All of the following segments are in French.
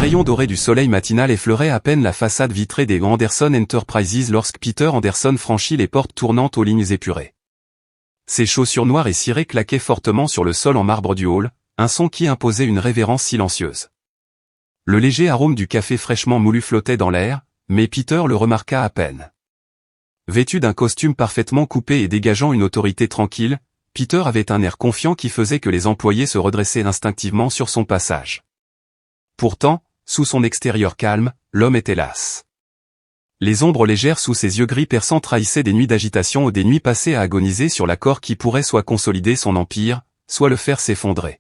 rayons dorés du soleil matinal effleuraient à peine la façade vitrée des Anderson Enterprises lorsque Peter Anderson franchit les portes tournantes aux lignes épurées. Ses chaussures noires et cirées claquaient fortement sur le sol en marbre du hall, un son qui imposait une révérence silencieuse. Le léger arôme du café fraîchement moulu flottait dans l'air, mais Peter le remarqua à peine. Vêtu d'un costume parfaitement coupé et dégageant une autorité tranquille, Peter avait un air confiant qui faisait que les employés se redressaient instinctivement sur son passage. Pourtant, sous son extérieur calme, l'homme était las. Les ombres légères sous ses yeux gris perçants trahissaient des nuits d'agitation ou des nuits passées à agoniser sur l'accord qui pourrait soit consolider son empire, soit le faire s'effondrer.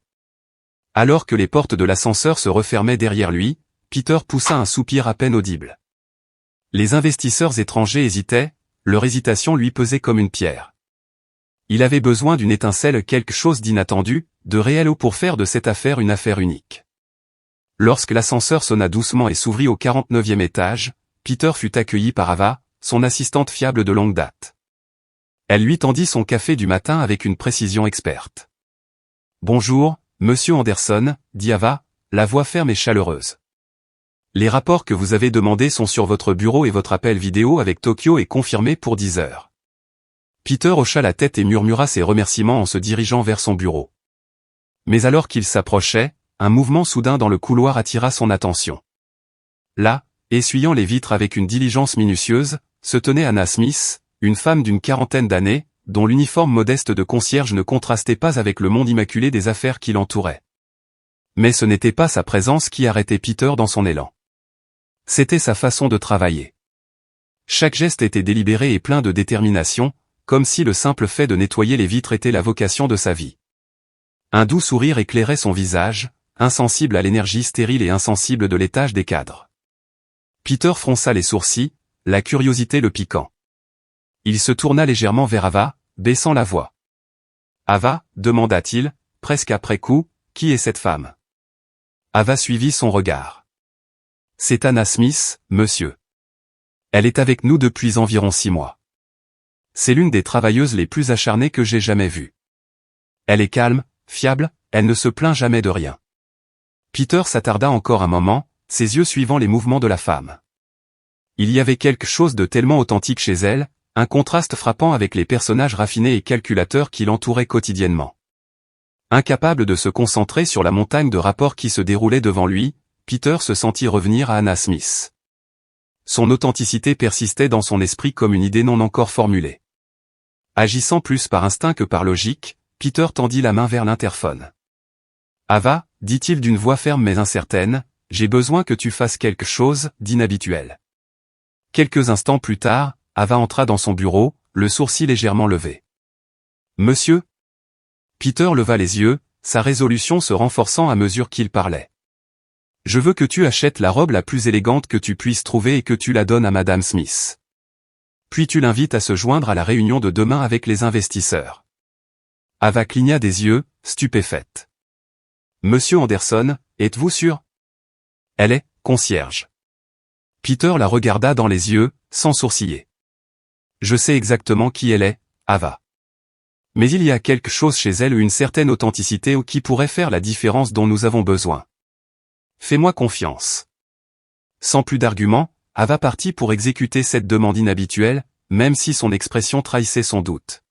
Alors que les portes de l'ascenseur se refermaient derrière lui, Peter poussa un soupir à peine audible. Les investisseurs étrangers hésitaient, leur hésitation lui pesait comme une pierre. Il avait besoin d'une étincelle, quelque chose d'inattendu, de réel ou pour faire de cette affaire une affaire unique. Lorsque l'ascenseur sonna doucement et s'ouvrit au 49e étage, Peter fut accueilli par Ava, son assistante fiable de longue date. Elle lui tendit son café du matin avec une précision experte. « Bonjour, monsieur Anderson, » dit Ava, la voix ferme et chaleureuse. « Les rapports que vous avez demandés sont sur votre bureau et votre appel vidéo avec Tokyo est confirmé pour 10 heures. » Peter hocha la tête et murmura ses remerciements en se dirigeant vers son bureau. Mais alors qu'il s'approchait, un mouvement soudain dans le couloir attira son attention. Là, essuyant les vitres avec une diligence minutieuse, se tenait Anna Smith, une femme d'une quarantaine d'années, dont l'uniforme modeste de concierge ne contrastait pas avec le monde immaculé des affaires qui l'entouraient. Mais ce n'était pas sa présence qui arrêtait Peter dans son élan. C'était sa façon de travailler. Chaque geste était délibéré et plein de détermination, comme si le simple fait de nettoyer les vitres était la vocation de sa vie. Un doux sourire éclairait son visage, insensible à l'énergie stérile et insensible de l'étage des cadres. Peter fronça les sourcils, la curiosité le piquant. Il se tourna légèrement vers Ava, baissant la voix. « Ava, » demanda-t-il, presque après coup, « qui est cette femme ?» Ava suivit son regard. « C'est Anna Smith, monsieur. Elle est avec nous depuis environ 6 mois. C'est l'une des travailleuses les plus acharnées que j'ai jamais vues. Elle est calme, fiable, elle ne se plaint jamais de rien. » Peter s'attarda encore un moment, ses yeux suivant les mouvements de la femme. Il y avait quelque chose de tellement authentique chez elle, un contraste frappant avec les personnages raffinés et calculateurs qui l'entouraient quotidiennement. Incapable de se concentrer sur la montagne de rapports qui se déroulait devant lui, Peter se sentit revenir à Anna Smith. Son authenticité persistait dans son esprit comme une idée non encore formulée. Agissant plus par instinct que par logique, Peter tendit la main vers l'interphone. « Ava », dit-il d'une voix ferme mais incertaine, « j'ai besoin que tu fasses quelque chose d'inhabituel. » Quelques instants plus tard, Ava entra dans son bureau, le sourcil légèrement levé. « Monsieur ?» Peter leva les yeux, sa résolution se renforçant à mesure qu'il parlait. « Je veux que tu achètes la robe la plus élégante que tu puisses trouver et que tu la donnes à Madame Smith. Puis tu l'invites à se joindre à la réunion de demain avec les investisseurs. » Ava cligna des yeux, stupéfaite. « Monsieur Anderson, êtes-vous sûr ? » Elle est concierge. Peter la regarda dans les yeux, sans sourciller. « Je sais exactement qui elle est, Ava. Mais il y a quelque chose chez elle, une certaine authenticité qui pourrait faire la différence dont nous avons besoin. Fais-moi confiance. » Sans plus d'arguments, Ava partit pour exécuter cette demande inhabituelle, même si son expression trahissait son doute.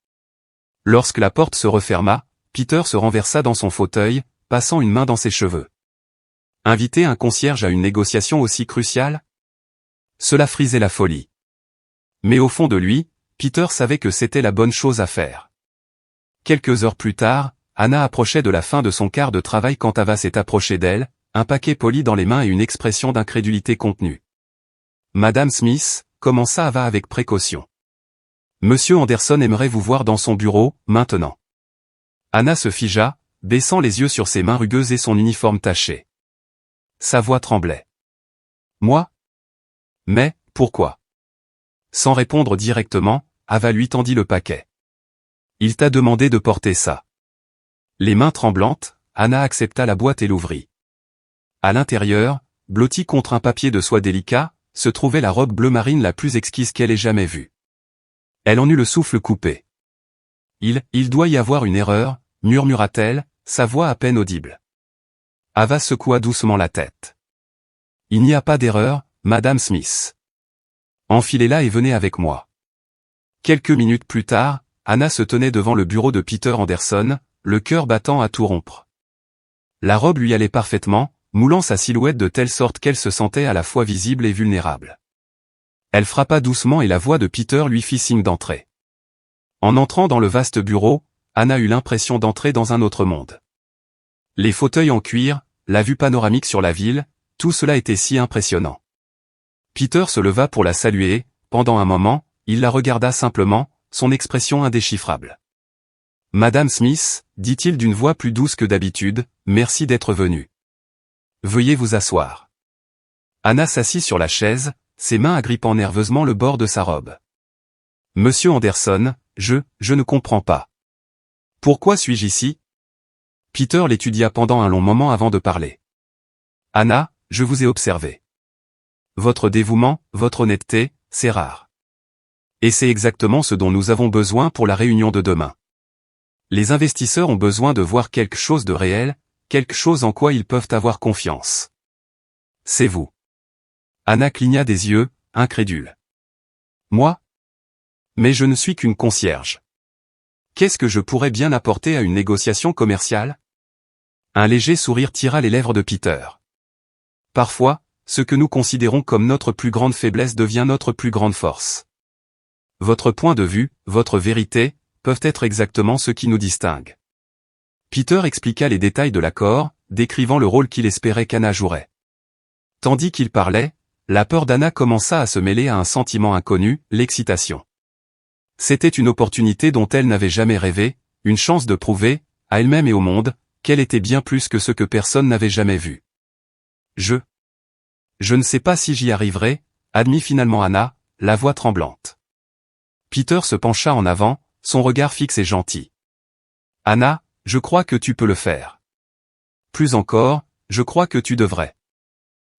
Lorsque la porte se referma, Peter se renversa dans son fauteuil, passant une main dans ses cheveux. Inviter un concierge à une négociation aussi cruciale ? Cela frisait la folie. Mais au fond de lui, Peter savait que c'était la bonne chose à faire. Quelques heures plus tard, Anna approchait de la fin de son quart de travail quand Ava s'est approchée d'elle, un paquet poli dans les mains et une expression d'incrédulité contenue. « Madame Smith », commença Ava avec précaution. « Monsieur Anderson aimerait vous voir dans son bureau, maintenant. » Anna se figea, baissant les yeux sur ses mains rugueuses et son uniforme taché. Sa voix tremblait. « Moi ? Mais, pourquoi ?» Sans répondre directement, Ava lui tendit le paquet. « Il t'a demandé de porter ça. » Les mains tremblantes, Anna accepta la boîte et l'ouvrit. À l'intérieur, blottie contre un papier de soie délicat, se trouvait la robe bleu marine la plus exquise qu'elle ait jamais vue. Elle en eut le souffle coupé. « Il doit y avoir une erreur », murmura-t-elle, sa voix à peine audible. Ava secoua doucement la tête. Il n'y a pas d'erreur, Madame Smith. Enfilez-la et venez avec moi. Quelques minutes plus tard, Anna se tenait devant le bureau de Peter Anderson, le cœur battant à tout rompre. La robe lui allait parfaitement, moulant sa silhouette de telle sorte qu'elle se sentait à la fois visible et vulnérable. Elle frappa doucement et la voix de Peter lui fit signe d'entrer. En entrant dans le vaste bureau, Anna eut l'impression d'entrer dans un autre monde. Les fauteuils en cuir, la vue panoramique sur la ville, tout cela était si impressionnant. Peter se leva pour la saluer et, pendant un moment, il la regarda simplement, son expression indéchiffrable. « Madame Smith, dit-il d'une voix plus douce que d'habitude, merci d'être venue. Veuillez vous asseoir. » Anna s'assit sur la chaise, ses mains agrippant nerveusement le bord de sa robe. « Monsieur Anderson, je ne comprends pas. Pourquoi suis-je ici ?» Peter l'étudia pendant un long moment avant de parler. « Anna, je vous ai observé. Votre dévouement, votre honnêteté, c'est rare. Et c'est exactement ce dont nous avons besoin pour la réunion de demain. Les investisseurs ont besoin de voir quelque chose de réel, quelque chose en quoi ils peuvent avoir confiance. C'est vous. » Anna cligna des yeux, incrédule. « Moi ? Mais je ne suis qu'une concierge. Qu'est-ce que je pourrais bien apporter à une négociation commerciale ?» Un léger sourire tira les lèvres de Peter. « Parfois, ce que nous considérons comme notre plus grande faiblesse devient notre plus grande force. Votre point de vue, votre vérité, peuvent être exactement ce qui nous distingue. » Peter expliqua les détails de l'accord, décrivant le rôle qu'il espérait qu'Anna jouerait. Tandis qu'il parlait, la peur d'Anna commença à se mêler à un sentiment inconnu, l'excitation. C'était une opportunité dont elle n'avait jamais rêvé, une chance de prouver, à elle-même et au monde, qu'elle était bien plus que ce que personne n'avait jamais vu. Je ne sais pas si j'y arriverai, admit finalement Anna, la voix tremblante. Peter se pencha en avant, son regard fixe et gentil. Anna, je crois que tu peux le faire. Plus encore, je crois que tu devrais.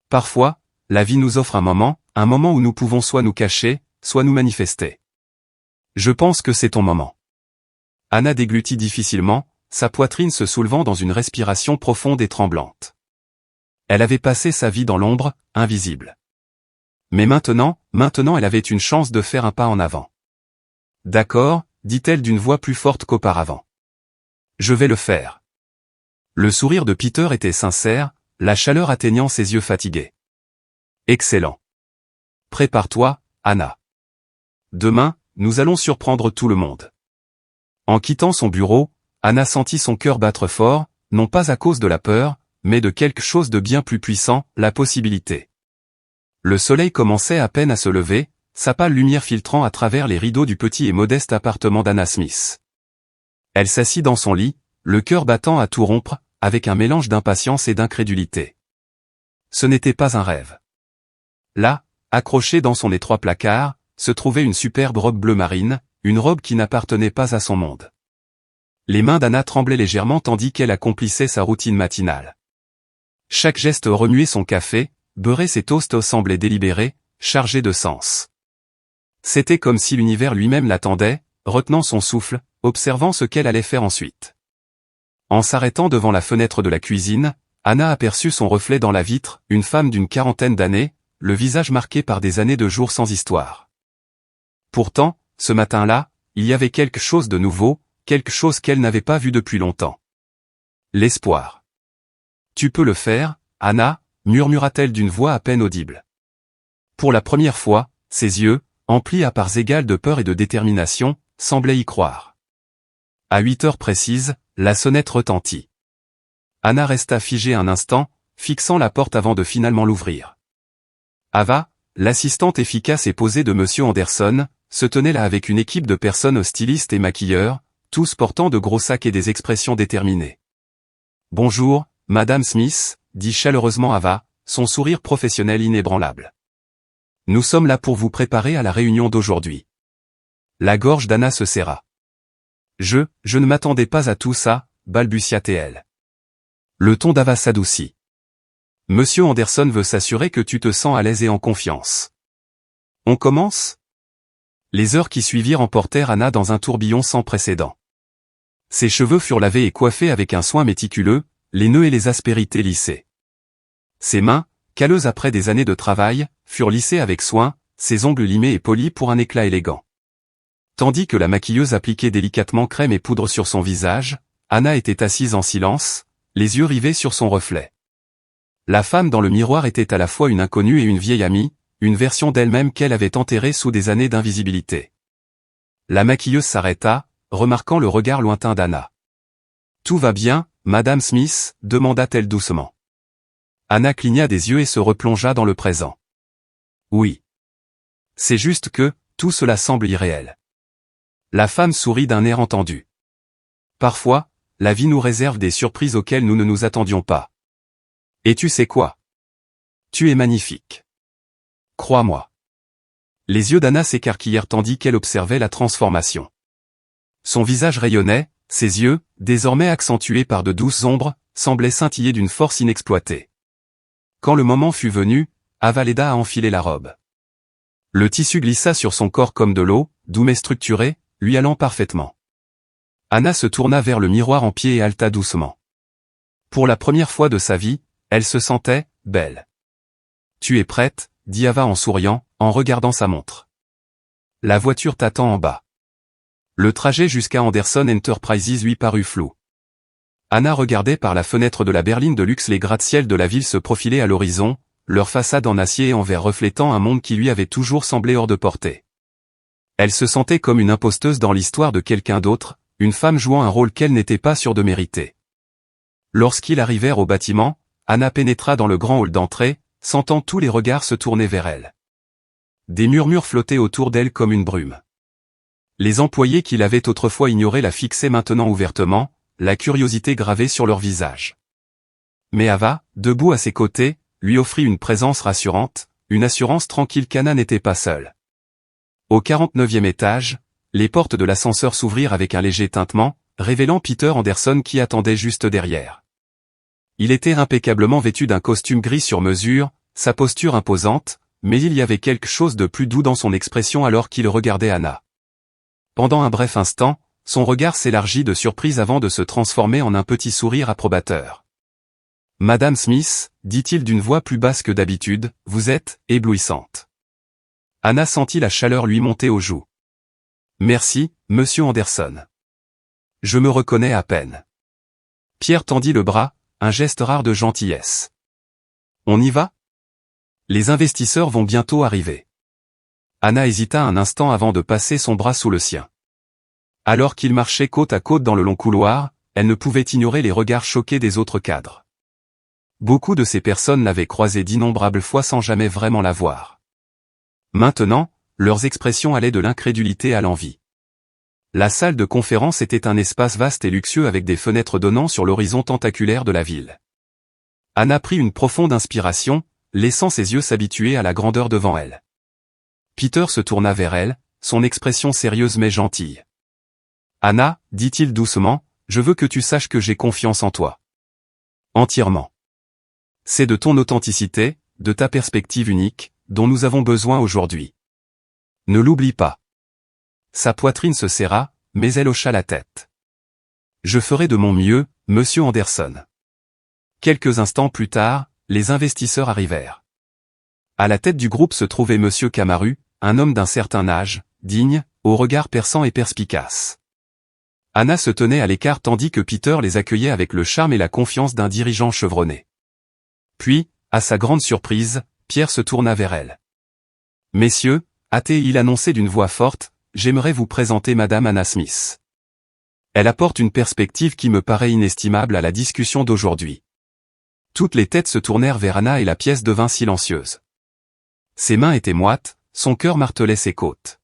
Parfois, la vie nous offre un moment où nous pouvons soit nous cacher, soit nous manifester. Je pense que c'est ton moment. Anna déglutit difficilement, sa poitrine se soulevant dans une respiration profonde et tremblante. Elle avait passé sa vie dans l'ombre, invisible. Mais maintenant elle avait une chance de faire un pas en avant. D'accord, dit-elle d'une voix plus forte qu'auparavant. Je vais le faire. Le sourire de Peter était sincère, la chaleur atteignant ses yeux fatigués. Excellent. Prépare-toi, Anna. Demain, nous allons surprendre tout le monde. En quittant son bureau, Anna sentit son cœur battre fort, non pas à cause de la peur, mais de quelque chose de bien plus puissant, la possibilité. Le soleil commençait à peine à se lever, sa pâle lumière filtrant à travers les rideaux du petit et modeste appartement d'Anna Smith. Elle s'assit dans son lit, le cœur battant à tout rompre, avec un mélange d'impatience et d'incrédulité. Ce n'était pas un rêve. Là, accrochée dans son étroit placard, se trouvait une superbe robe bleu marine, une robe qui n'appartenait pas à son monde. Les mains d'Anna tremblaient légèrement tandis qu'elle accomplissait sa routine matinale. Chaque geste remuait son café, beurrait ses toasts semblait délibéré, chargé de sens. C'était comme si l'univers lui-même l'attendait, retenant son souffle, observant ce qu'elle allait faire ensuite. En s'arrêtant devant la fenêtre de la cuisine, Anna aperçut son reflet dans la vitre, une femme d'une quarantaine d'années, le visage marqué par des années de jours sans histoire. Pourtant, ce matin-là, il y avait quelque chose de nouveau, quelque chose qu'elle n'avait pas vu depuis longtemps. L'espoir. « Tu peux le faire, Anna » murmura-t-elle d'une voix à peine audible. Pour la première fois, ses yeux, emplis à parts égales de peur et de détermination, semblaient y croire. À 8 heures précises, la sonnette retentit. Anna resta figée un instant, fixant la porte avant de finalement l'ouvrir. Ava, l'assistante efficace et posée de Monsieur Anderson, se tenait là avec une équipe de personnes stylistes et maquilleurs, tous portant de gros sacs et des expressions déterminées. « Bonjour, Madame Smith », dit chaleureusement Ava, son sourire professionnel inébranlable. « Nous sommes là pour vous préparer à la réunion d'aujourd'hui. » La gorge d'Anna se serra. « Je ne m'attendais pas à tout ça », balbutia-t-elle. Le ton d'Ava s'adoucit. « Monsieur Anderson veut s'assurer que tu te sens à l'aise et en confiance. On commence ?» Les heures qui suivirent emportèrent Anna dans un tourbillon sans précédent. Ses cheveux furent lavés et coiffés avec un soin méticuleux, les nœuds et les aspérités lissés. Ses mains, calleuse après des années de travail, furent lissées avec soin, ses ongles limés et polis pour un éclat élégant. Tandis que la maquilleuse appliquait délicatement crème et poudre sur son visage, Anna était assise en silence, les yeux rivés sur son reflet. La femme dans le miroir était à la fois une inconnue et une vieille amie, une version d'elle-même qu'elle avait enterrée sous des années d'invisibilité. La maquilleuse s'arrêta, remarquant le regard lointain d'Anna. « Tout va bien, Madame Smith ?» demanda-t-elle doucement. Anna cligna des yeux et se replongea dans le présent. « Oui. C'est juste que, tout cela semble irréel. » La femme sourit d'un air entendu. « Parfois, la vie nous réserve des surprises auxquelles nous ne nous attendions pas. Et tu sais quoi? Tu es magnifique. Crois-moi. » Les yeux d'Anna s'écarquillèrent tandis qu'elle observait la transformation. Son visage rayonnait, ses yeux, désormais accentués par de douces ombres, semblaient scintiller d'une force inexploitée. Quand le moment fut venu, Ava l'aida à enfiler la robe. Le tissu glissa sur son corps comme de l'eau, doux mais structuré, lui allant parfaitement. Anna se tourna vers le miroir en pied et haleta doucement. Pour la première fois de sa vie, elle se sentait belle. « Tu es prête ?» dit Ava en souriant, en regardant sa montre. « La voiture t'attend en bas. » Le trajet jusqu'à Anderson Enterprises lui parut flou. Anna regardait par la fenêtre de la berline de luxe les gratte-ciel de la ville se profiler à l'horizon, leur façade en acier et en verre reflétant un monde qui lui avait toujours semblé hors de portée. Elle se sentait comme une imposteuse dans l'histoire de quelqu'un d'autre, une femme jouant un rôle qu'elle n'était pas sûre de mériter. Lorsqu'ils arrivèrent au bâtiment, Anna pénétra dans le grand hall d'entrée, sentant tous les regards se tourner vers elle. Des murmures flottaient autour d'elle comme une brume. Les employés qui l'avaient autrefois ignorée la fixaient maintenant ouvertement, la curiosité gravée sur leur visage. Mais Ava, debout à ses côtés, lui offrit une présence rassurante, une assurance tranquille qu'Anna n'était pas seule. Au 49e étage, les portes de l'ascenseur s'ouvrirent avec un léger tintement, révélant Peter Anderson qui attendait juste derrière. Il était impeccablement vêtu d'un costume gris sur mesure, sa posture imposante, mais il y avait quelque chose de plus doux dans son expression alors qu'il regardait Anna. Pendant un bref instant, son regard s'élargit de surprise avant de se transformer en un petit sourire approbateur. « Madame Smith, dit-il d'une voix plus basse que d'habitude, vous êtes éblouissante. » Anna sentit la chaleur lui monter aux joues. « Merci, Monsieur Anderson. Je me reconnais à peine. » Pierre tendit le bras, un geste rare de gentillesse. « On y va? Les investisseurs vont bientôt arriver. » Anna hésita un instant avant de passer son bras sous le sien. Alors qu'ils marchaient côte à côte dans le long couloir, elle ne pouvait ignorer les regards choqués des autres cadres. Beaucoup de ces personnes l'avaient croisée d'innombrables fois sans jamais vraiment la voir. Maintenant, leurs expressions allaient de l'incrédulité à l'envie. La salle de conférence était un espace vaste et luxueux avec des fenêtres donnant sur l'horizon tentaculaire de la ville. Anna prit une profonde inspiration, laissant ses yeux s'habituer à la grandeur devant elle. Peter se tourna vers elle, son expression sérieuse mais gentille. « Anna, dit-il doucement, je veux que tu saches que j'ai confiance en toi. Entièrement. C'est de ton authenticité, de ta perspective unique, dont nous avons besoin aujourd'hui. Ne l'oublie pas. » Sa poitrine se serra, mais elle hocha la tête. « Je ferai de mon mieux, Monsieur Anderson. » Quelques instants plus tard, les investisseurs arrivèrent. À la tête du groupe se trouvait Monsieur Camaru, un homme d'un certain âge, digne, au regard perçant et perspicace. Anna se tenait à l'écart tandis que Peter les accueillait avec le charme et la confiance d'un dirigeant chevronné. Puis, à sa grande surprise, Pierre se tourna vers elle. « Messieurs, a-t-il annoncé d'une voix forte, j'aimerais vous présenter Madame Anna Smith. Elle apporte une perspective qui me paraît inestimable à la discussion d'aujourd'hui. » Toutes les têtes se tournèrent vers Anna et la pièce devint silencieuse. Ses mains étaient moites, son cœur martelait ses côtes.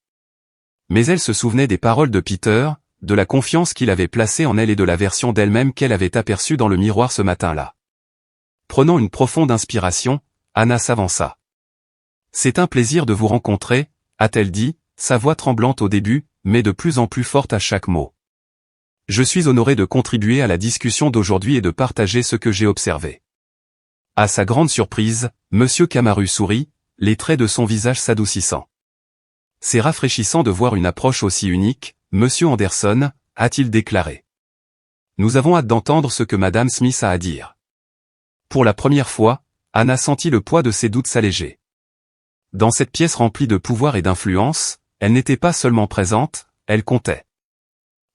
Mais elle se souvenait des paroles de Peter, de la confiance qu'il avait placée en elle et de la version d'elle-même qu'elle avait aperçue dans le miroir ce matin-là. Prenant une profonde inspiration, Anna s'avança. « C'est un plaisir de vous rencontrer, » a-t-elle dit, sa voix tremblante au début, mais de plus en plus forte à chaque mot. « Je suis honoré de contribuer à la discussion d'aujourd'hui et de partager ce que j'ai observé. » À sa grande surprise, Monsieur Camaru sourit, les traits de son visage s'adoucissant. « C'est rafraîchissant de voir une approche aussi unique, Monsieur Anderson, » a-t-il déclaré. « Nous avons hâte d'entendre ce que Madame Smith a à dire. » Pour la première fois, Anna sentit le poids de ses doutes s'alléger. Dans cette pièce remplie de pouvoir et d'influence, elle n'était pas seulement présente, elle comptait.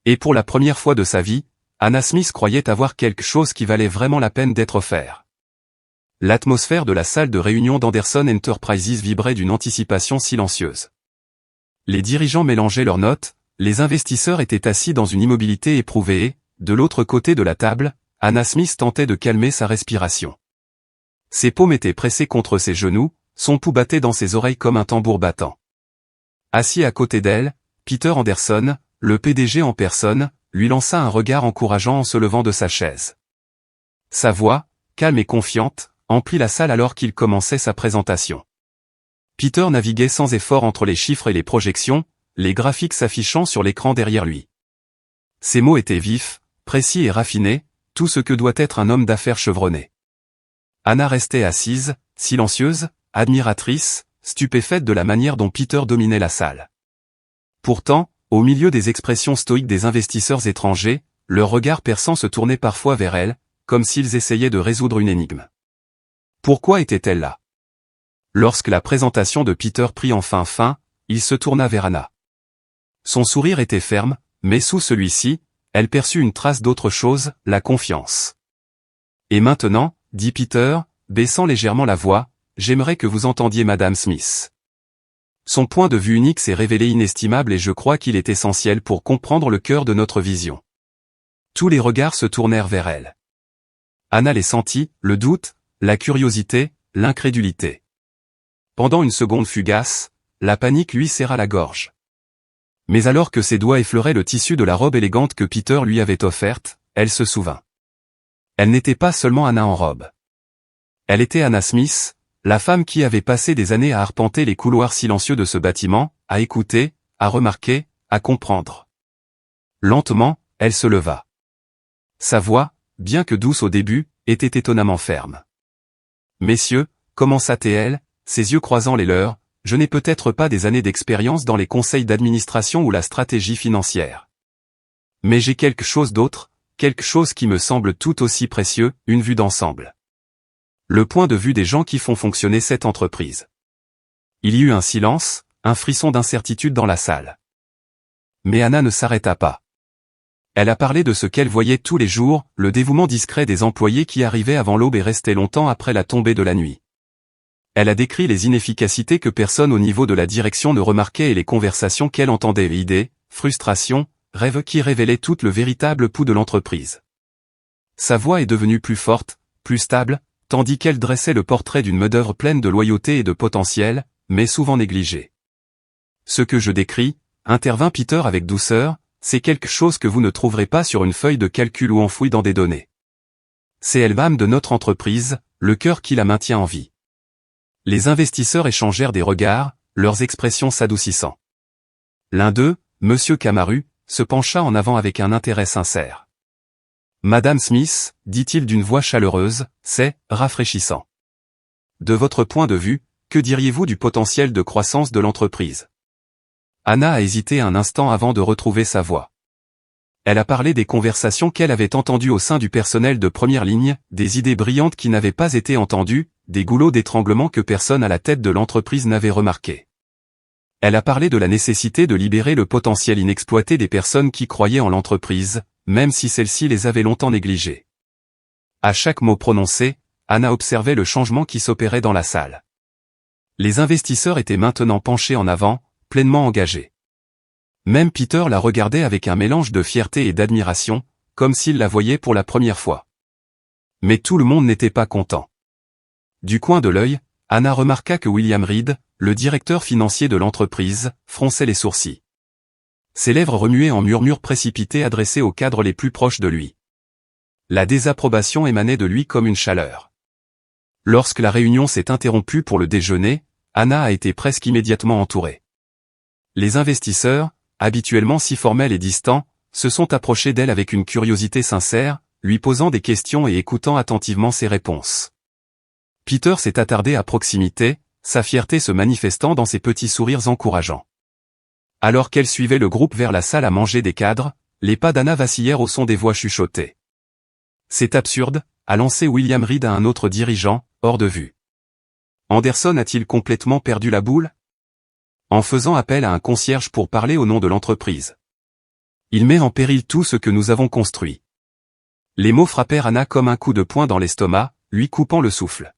Et pour la première fois de sa vie, Anna Smith croyait avoir quelque chose qui valait vraiment la peine d'être offert. L'atmosphère de la salle de réunion d'Anderson Enterprises vibrait d'une anticipation silencieuse. Les dirigeants mélangeaient leurs notes, les investisseurs étaient assis dans une immobilité éprouvée et, de l'autre côté de la table, Anna Smith tentait de calmer sa respiration. Ses paumes étaient pressées contre ses genoux, son pouls battait dans ses oreilles comme un tambour battant. Assis à côté d'elle, Peter Anderson, le PDG en personne, lui lança un regard encourageant en se levant de sa chaise. Sa voix, calme et confiante, emplit la salle alors qu'il commençait sa présentation. Peter naviguait sans effort entre les chiffres et les projections, les graphiques s'affichant sur l'écran derrière lui. Ses mots étaient vifs, précis et raffinés, tout ce que doit être un homme d'affaires chevronné. Anna restait assise, silencieuse, admiratrice, stupéfaite de la manière dont Peter dominait la salle. Pourtant, au milieu des expressions stoïques des investisseurs étrangers, leurs regards perçants se tournaient parfois vers elle, comme s'ils essayaient de résoudre une énigme. Pourquoi était-elle là? Lorsque la présentation de Peter prit enfin fin, il se tourna vers Anna. Son sourire était ferme, mais sous celui-ci, elle perçut une trace d'autre chose, la confiance. Et maintenant, dit Peter, baissant légèrement la voix, j'aimerais que vous entendiez Madame Smith. Son point de vue unique s'est révélé inestimable et je crois qu'il est essentiel pour comprendre le cœur de notre vision. Tous les regards se tournèrent vers elle. Anna les sentit, le doute, la curiosité, l'incrédulité. Pendant une seconde fugace, la panique lui serra la gorge. Mais alors que ses doigts effleuraient le tissu de la robe élégante que Peter lui avait offerte, elle se souvint. Elle n'était pas seulement Anna en robe. Elle était Anna Smith, la femme qui avait passé des années à arpenter les couloirs silencieux de ce bâtiment, à écouter, à remarquer, à comprendre. Lentement, elle se leva. Sa voix, bien que douce au début, était étonnamment ferme. Messieurs, commença-t-elle, ses yeux croisant les leurs, je n'ai peut-être pas des années d'expérience dans les conseils d'administration ou la stratégie financière. Mais j'ai quelque chose d'autre, quelque chose qui me semble tout aussi précieux, une vue d'ensemble. Le point de vue des gens qui font fonctionner cette entreprise. Il y eut un silence, un frisson d'incertitude dans la salle. Mais Anna ne s'arrêta pas. Elle a parlé de ce qu'elle voyait tous les jours, le dévouement discret des employés qui arrivaient avant l'aube et restaient longtemps après la tombée de la nuit. Elle a décrit les inefficacités que personne au niveau de la direction ne remarquait et les conversations qu'elle entendait, idées, frustrations, rêves qui révélaient tout le véritable pouls de l'entreprise. Sa voix est devenue plus forte, plus stable, tandis qu'elle dressait le portrait d'une main-d'œuvre pleine de loyauté et de potentiel, mais souvent négligée. Ce que je décris, intervint Peter avec douceur, c'est quelque chose que vous ne trouverez pas sur une feuille de calcul ou enfoui dans des données. C'est l'âme de notre entreprise, le cœur qui la maintient en vie. Les investisseurs échangèrent des regards, leurs expressions s'adoucissant. L'un d'eux, Monsieur Camaru, se pencha en avant avec un intérêt sincère. Madame Smith, dit-il d'une voix chaleureuse, c'est rafraîchissant. De votre point de vue, que diriez-vous du potentiel de croissance de l'entreprise? Anna a hésité un instant avant de retrouver sa voix. Elle a parlé des conversations qu'elle avait entendues au sein du personnel de première ligne, des idées brillantes qui n'avaient pas été entendues, des goulots d'étranglement que personne à la tête de l'entreprise n'avait remarqués. Elle a parlé de la nécessité de libérer le potentiel inexploité des personnes qui croyaient en l'entreprise, même si celle-ci les avait longtemps négligées. À chaque mot prononcé, Anna observait le changement qui s'opérait dans la salle. Les investisseurs étaient maintenant penchés en avant, pleinement engagés. Même Peter la regardait avec un mélange de fierté et d'admiration, comme s'il la voyait pour la première fois. Mais tout le monde n'était pas content. Du coin de l'œil, Anna remarqua que William Reed, le directeur financier de l'entreprise, fronçait les sourcils. Ses lèvres remuaient en murmures précipités adressés aux cadres les plus proches de lui. La désapprobation émanait de lui comme une chaleur. Lorsque la réunion s'est interrompue pour le déjeuner, Anna a été presque immédiatement entourée. Les investisseurs, habituellement si formels et distants, se sont approchés d'elle avec une curiosité sincère, lui posant des questions et écoutant attentivement ses réponses. Peter s'est attardé à proximité, sa fierté se manifestant dans ses petits sourires encourageants. Alors qu'elle suivait le groupe vers la salle à manger des cadres, les pas d'Anna vacillèrent au son des voix chuchotées. C'est absurde, a lancé William Reed à un autre dirigeant, hors de vue. Anderson a-t-il complètement perdu la boule? En faisant appel à un concierge pour parler au nom de l'entreprise. Il met en péril tout ce que nous avons construit. Les mots frappèrent Anna comme un coup de poing dans l'estomac, lui coupant le souffle.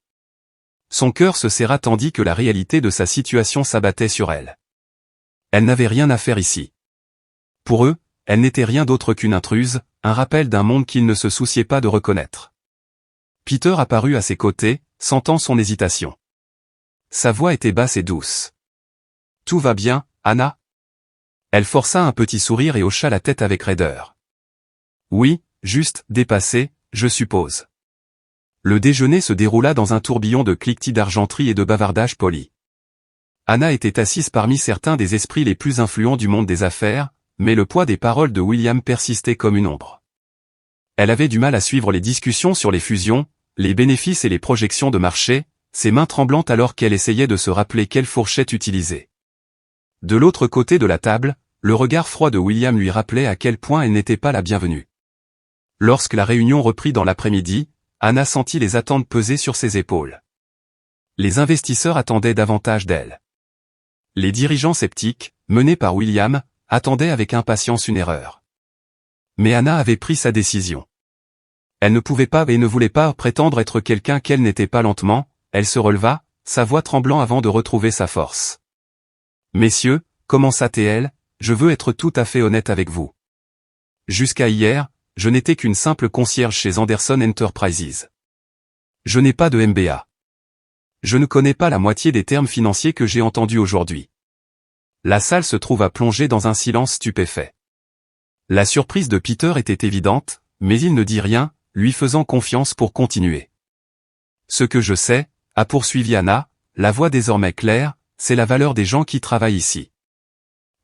Son cœur se serra tandis que la réalité de sa situation s'abattait sur elle. Elle n'avait rien à faire ici. Pour eux, elle n'était rien d'autre qu'une intruse, un rappel d'un monde qu'ils ne se souciaient pas de reconnaître. Peter apparut à ses côtés, sentant son hésitation. Sa voix était basse et douce. « Tout va bien, Anna ?» Elle força un petit sourire et hocha la tête avec raideur. « Oui, juste, dépassé, je suppose. » Le déjeuner se déroula dans un tourbillon de cliquetis d'argenterie et de bavardages polis. Anna était assise parmi certains des esprits les plus influents du monde des affaires, mais le poids des paroles de William persistait comme une ombre. Elle avait du mal à suivre les discussions sur les fusions, les bénéfices et les projections de marché, ses mains tremblantes alors qu'elle essayait de se rappeler quelle fourchette utiliser. De l'autre côté de la table, le regard froid de William lui rappelait à quel point elle n'était pas la bienvenue. Lorsque la réunion reprit dans l'après-midi, Anna sentit les attentes peser sur ses épaules. Les investisseurs attendaient davantage d'elle. Les dirigeants sceptiques, menés par William, attendaient avec impatience une erreur. Mais Anna avait pris sa décision. Elle ne pouvait pas et ne voulait pas prétendre être quelqu'un qu'elle n'était pas. Lentement, elle se releva, sa voix tremblant avant de retrouver sa force. « Messieurs, commença-t-elle, je veux être tout à fait honnête avec vous. Jusqu'à hier, je n'étais qu'une simple concierge chez Anderson Enterprises. Je n'ai pas de MBA. Je ne connais pas la moitié des termes financiers que j'ai entendus aujourd'hui. » La salle se trouva plongée dans un silence stupéfait. La surprise de Peter était évidente, mais il ne dit rien, lui faisant confiance pour continuer. « Ce que je sais, » a poursuivi Anna, la voix désormais claire, c'est la valeur des gens qui travaillent ici.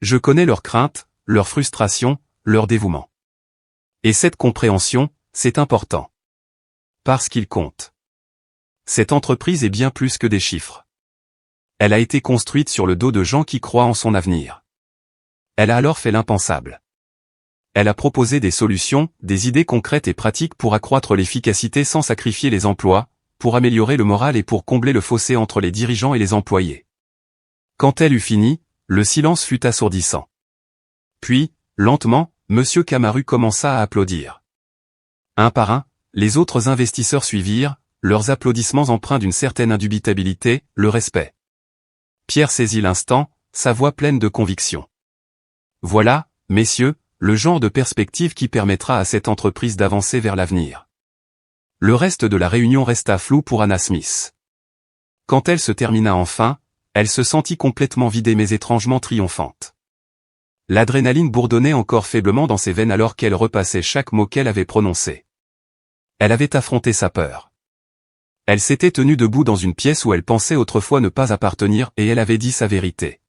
Je connais leurs craintes, leurs frustrations, leur dévouement. Et cette compréhension, c'est important. Parce qu'il compte. Cette entreprise est bien plus que des chiffres. Elle a été construite sur le dos de gens qui croient en son avenir. Elle a alors fait l'impensable. Elle a proposé des solutions, des idées concrètes et pratiques pour accroître l'efficacité sans sacrifier les emplois, pour améliorer le moral et pour combler le fossé entre les dirigeants et les employés. Quand elle eut fini, le silence fut assourdissant. Puis, lentement, M. Camaru commença à applaudir. Un par un, les autres investisseurs suivirent, leurs applaudissements empreints d'une certaine indubitabilité, le respect. Pierre saisit l'instant, sa voix pleine de conviction. Voilà, messieurs, le genre de perspective qui permettra à cette entreprise d'avancer vers l'avenir. Le reste de la réunion resta flou pour Anna Smith. Quand elle se termina enfin, elle se sentit complètement vidée mais étrangement triomphante. L'adrénaline bourdonnait encore faiblement dans ses veines alors qu'elle repassait chaque mot qu'elle avait prononcé. Elle avait affronté sa peur. Elle s'était tenue debout dans une pièce où elle pensait autrefois ne pas appartenir et elle avait dit sa vérité.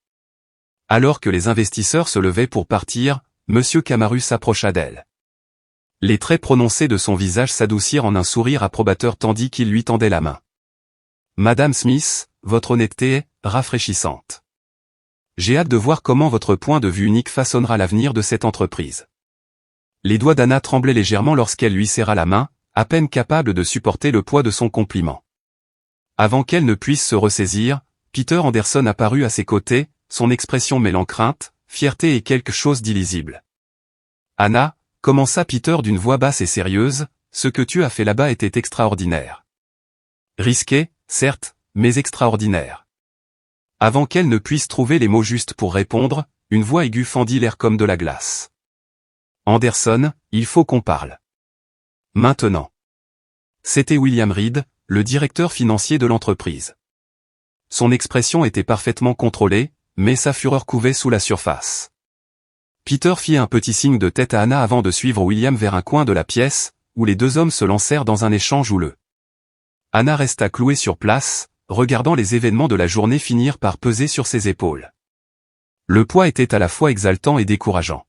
Alors que les investisseurs se levaient pour partir, M. Camaru s'approcha d'elle. Les traits prononcés de son visage s'adoucirent en un sourire approbateur tandis qu'il lui tendait la main. « Madame Smith, votre honnêteté est rafraîchissante. J'ai hâte de voir comment votre point de vue unique façonnera l'avenir de cette entreprise. » Les doigts d'Anna tremblaient légèrement lorsqu'elle lui serra la main, à peine capable de supporter le poids de son compliment. Avant qu'elle ne puisse se ressaisir, Peter Anderson apparut à ses côtés, son expression mêlant crainte, fierté et quelque chose d'illisible. « Anna, » commença Peter d'une voix basse et sérieuse, « ce que tu as fait là-bas était extraordinaire. Risqué, certes, mais extraordinaire. » Avant qu'elle ne puisse trouver les mots justes pour répondre, une voix aiguë fendit l'air comme de la glace. « Anderson, il faut qu'on parle. Maintenant. » C'était William Reed, le directeur financier de l'entreprise. Son expression était parfaitement contrôlée, mais sa fureur couvait sous la surface. Peter fit un petit signe de tête à Anna avant de suivre William vers un coin de la pièce, où les deux hommes se lancèrent dans un échange houleux. Anna resta clouée sur place, regardant les événements de la journée finir par peser sur ses épaules. Le poids était à la fois exaltant et décourageant.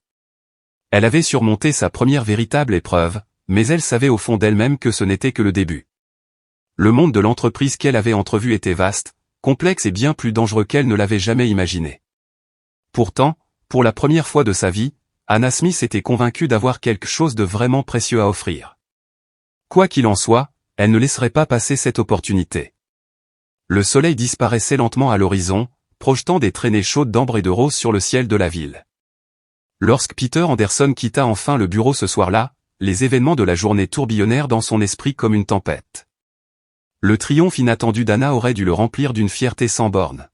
Elle avait surmonté sa première véritable épreuve, mais elle savait au fond d'elle-même que ce n'était que le début. Le monde de l'entreprise qu'elle avait entrevu était vaste, complexe et bien plus dangereux qu'elle ne l'avait jamais imaginé. Pourtant, pour la première fois de sa vie, Anna Smith était convaincue d'avoir quelque chose de vraiment précieux à offrir. Quoi qu'il en soit, elle ne laisserait pas passer cette opportunité. Le soleil disparaissait lentement à l'horizon, projetant des traînées chaudes d'ambre et de rose sur le ciel de la ville. Lorsque Peter Anderson quitta enfin le bureau ce soir-là, les événements de la journée tourbillonnèrent dans son esprit comme une tempête. Le triomphe inattendu d'Anna aurait dû le remplir d'une fierté sans borne.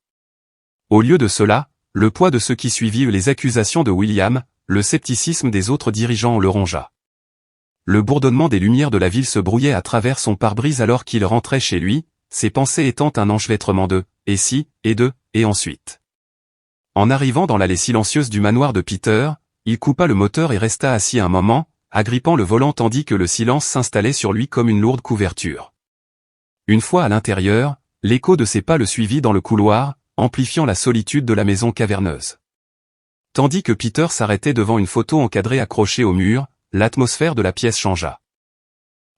Au lieu de cela, le poids de ce qui suivit les accusations de William, le scepticisme des autres dirigeants le rongea. Le bourdonnement des lumières de la ville se brouillait à travers son pare-brise alors qu'il rentrait chez lui, ses pensées étant un enchevêtrement de « et si » et de « et ensuite ». En arrivant dans l'allée silencieuse du manoir de Peter, il coupa le moteur et resta assis un moment, agrippant le volant tandis que le silence s'installait sur lui comme une lourde couverture. Une fois à l'intérieur, l'écho de ses pas le suivit dans le couloir, amplifiant la solitude de la maison caverneuse. Tandis que Peter s'arrêtait devant une photo encadrée accrochée au mur, l'atmosphère de la pièce changea.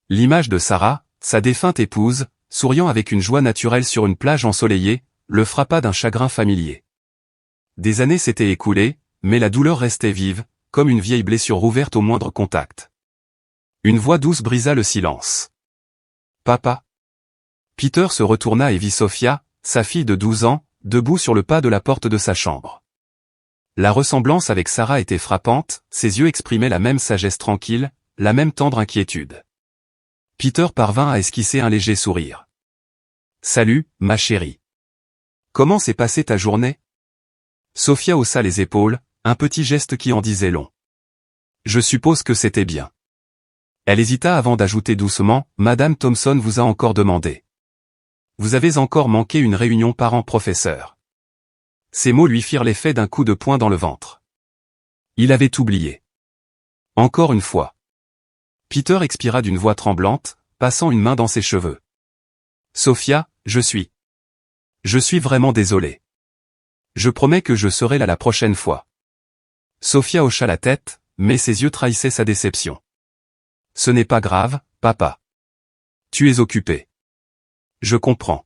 L'image de Sarah, sa défunte épouse, souriant avec une joie naturelle sur une plage ensoleillée, le frappa d'un chagrin familier. Des années s'étaient écoulées, mais la douleur restait vive, comme une vieille blessure rouverte au moindre contact. Une voix douce brisa le silence. « Papa ?» Peter se retourna et vit Sophia, sa fille de 12 ans, debout sur le pas de la porte de sa chambre. La ressemblance avec Sarah était frappante, ses yeux exprimaient la même sagesse tranquille, la même tendre inquiétude. Peter parvint à esquisser un léger sourire. « Salut, ma chérie. Comment s'est passée ta journée ?» Sophia haussa les épaules, un petit geste qui en disait long. « Je suppose que c'était bien. » Elle hésita avant d'ajouter doucement, « Madame Thompson vous a encore demandé. Vous avez encore manqué une réunion parents-professeurs. » Ces mots lui firent l'effet d'un coup de poing dans le ventre. Il avait oublié. Encore une fois. Peter expira d'une voix tremblante, passant une main dans ses cheveux. « Sophia, je suis vraiment désolé. Je promets que je serai là la prochaine fois. » Sophia hocha la tête, mais ses yeux trahissaient sa déception. « Ce n'est pas grave, papa. Tu es occupé. » « Je comprends. »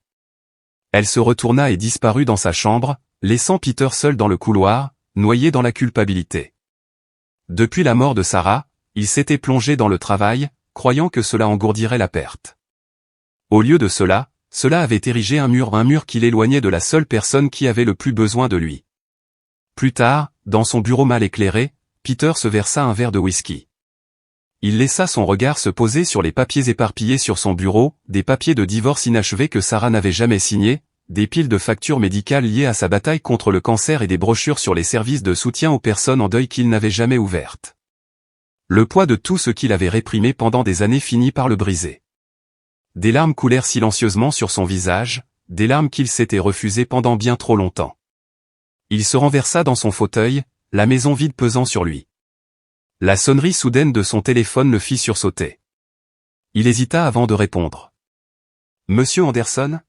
Elle se retourna et disparut dans sa chambre, laissant Peter seul dans le couloir, noyé dans la culpabilité. Depuis la mort de Sarah, il s'était plongé dans le travail, croyant que cela engourdirait la perte. Au lieu de cela, cela avait érigé un mur qui l'éloignait de la seule personne qui avait le plus besoin de lui. Plus tard, dans son bureau mal éclairé, Peter se versa un verre de whisky. Il laissa son regard se poser sur les papiers éparpillés sur son bureau, des papiers de divorce inachevés que Sarah n'avait jamais signés, des piles de factures médicales liées à sa bataille contre le cancer et des brochures sur les services de soutien aux personnes en deuil qu'il n'avait jamais ouvertes. Le poids de tout ce qu'il avait réprimé pendant des années finit par le briser. Des larmes coulèrent silencieusement sur son visage, des larmes qu'il s'était refusées pendant bien trop longtemps. Il se renversa dans son fauteuil, la maison vide pesant sur lui. La sonnerie soudaine de son téléphone le fit sursauter. Il hésita avant de répondre. « Monsieur Anderson ?»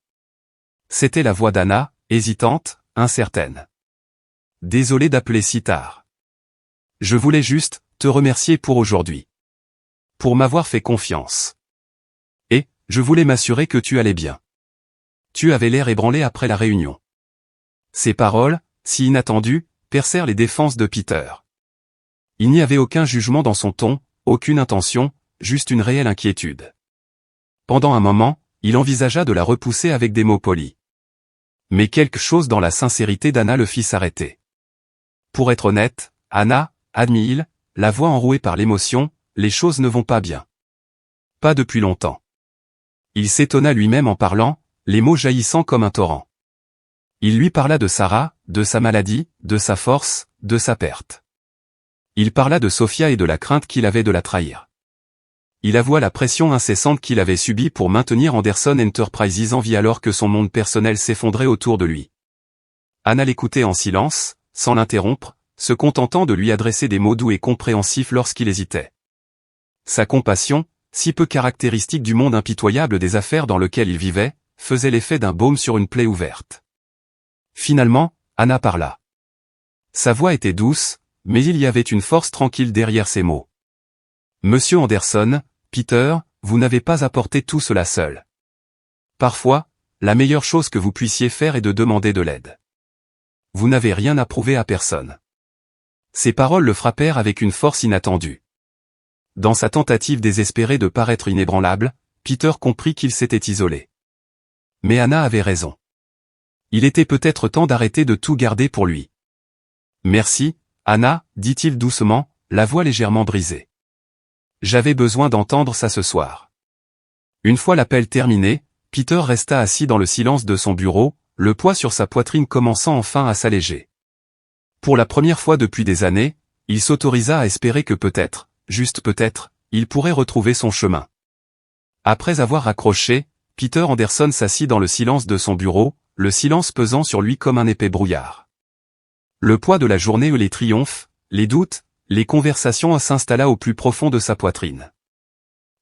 C'était la voix d'Anna, hésitante, incertaine. « Désolé d'appeler si tard. Je voulais juste te remercier pour aujourd'hui. Pour m'avoir fait confiance. Et, je voulais m'assurer que tu allais bien. Tu avais l'air ébranlé après la réunion. » Ces paroles, si inattendues, percèrent les défenses de Peter. Il n'y avait aucun jugement dans son ton, aucune intention, juste une réelle inquiétude. Pendant un moment, il envisagea de la repousser avec des mots polis. Mais quelque chose dans la sincérité d'Anna le fit s'arrêter. Pour être honnête, Anna, admit-il, la voix enrouée par l'émotion, les choses ne vont pas bien. Pas depuis longtemps. Il s'étonna lui-même en parlant, les mots jaillissant comme un torrent. Il lui parla de Sarah, de sa maladie, de sa force, de sa perte. Il parla de Sophia et de la crainte qu'il avait de la trahir. Il avoua la pression incessante qu'il avait subie pour maintenir Anderson Enterprises en vie alors que son monde personnel s'effondrait autour de lui. Anna l'écoutait en silence, sans l'interrompre, se contentant de lui adresser des mots doux et compréhensifs lorsqu'il hésitait. Sa compassion, si peu caractéristique du monde impitoyable des affaires dans lequel il vivait, faisait l'effet d'un baume sur une plaie ouverte. Finalement, Anna parla. Sa voix était douce, mais il y avait une force tranquille derrière ces mots. « Monsieur Anderson, Peter, vous n'avez pas apporté tout cela seul. Parfois, la meilleure chose que vous puissiez faire est de demander de l'aide. Vous n'avez rien à prouver à personne. » Ces paroles le frappèrent avec une force inattendue. Dans sa tentative désespérée de paraître inébranlable, Peter comprit qu'il s'était isolé. Mais Anna avait raison. Il était peut-être temps d'arrêter de tout garder pour lui. Merci, Anna, dit-il doucement, la voix légèrement brisée. J'avais besoin d'entendre ça ce soir. Une fois l'appel terminé, Peter resta assis dans le silence de son bureau, le poids sur sa poitrine commençant enfin à s'alléger. Pour la première fois depuis des années, il s'autorisa à espérer que peut-être, juste peut-être, il pourrait retrouver son chemin. Après avoir raccroché, Peter Anderson s'assit dans le silence de son bureau, le silence pesant sur lui comme un épais brouillard. Le poids de la journée et les triomphes, les doutes, les conversations s'installa au plus profond de sa poitrine.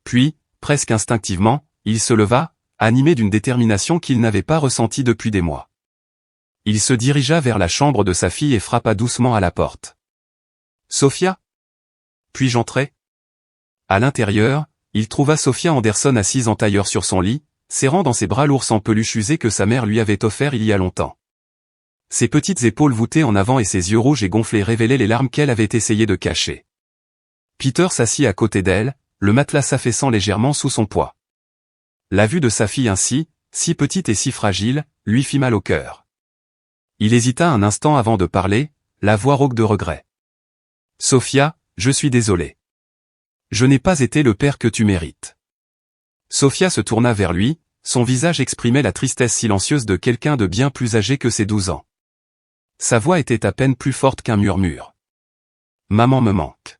Puis, presque instinctivement, il se leva, animé d'une détermination qu'il n'avait pas ressentie depuis des mois. Il se dirigea vers la chambre de sa fille et frappa doucement à la porte. « Sophia ? Puis-je entrer ?» À l'intérieur, il trouva Sophia Anderson assise en tailleur sur son lit, serrant dans ses bras l'ours en peluche usé que sa mère lui avait offert il y a longtemps. Ses petites épaules voûtées en avant et ses yeux rouges et gonflés révélaient les larmes qu'elle avait essayé de cacher. Peter s'assit à côté d'elle, le matelas s'affaissant légèrement sous son poids. La vue de sa fille ainsi, si petite et si fragile, lui fit mal au cœur. Il hésita un instant avant de parler, la voix rauque de regret. « Sophia, je suis désolé. Je n'ai pas été le père que tu mérites. » Sophia se tourna vers lui, son visage exprimait la tristesse silencieuse de quelqu'un de bien plus âgé que ses 12 ans. Sa voix était à peine plus forte qu'un murmure. « Maman me manque. »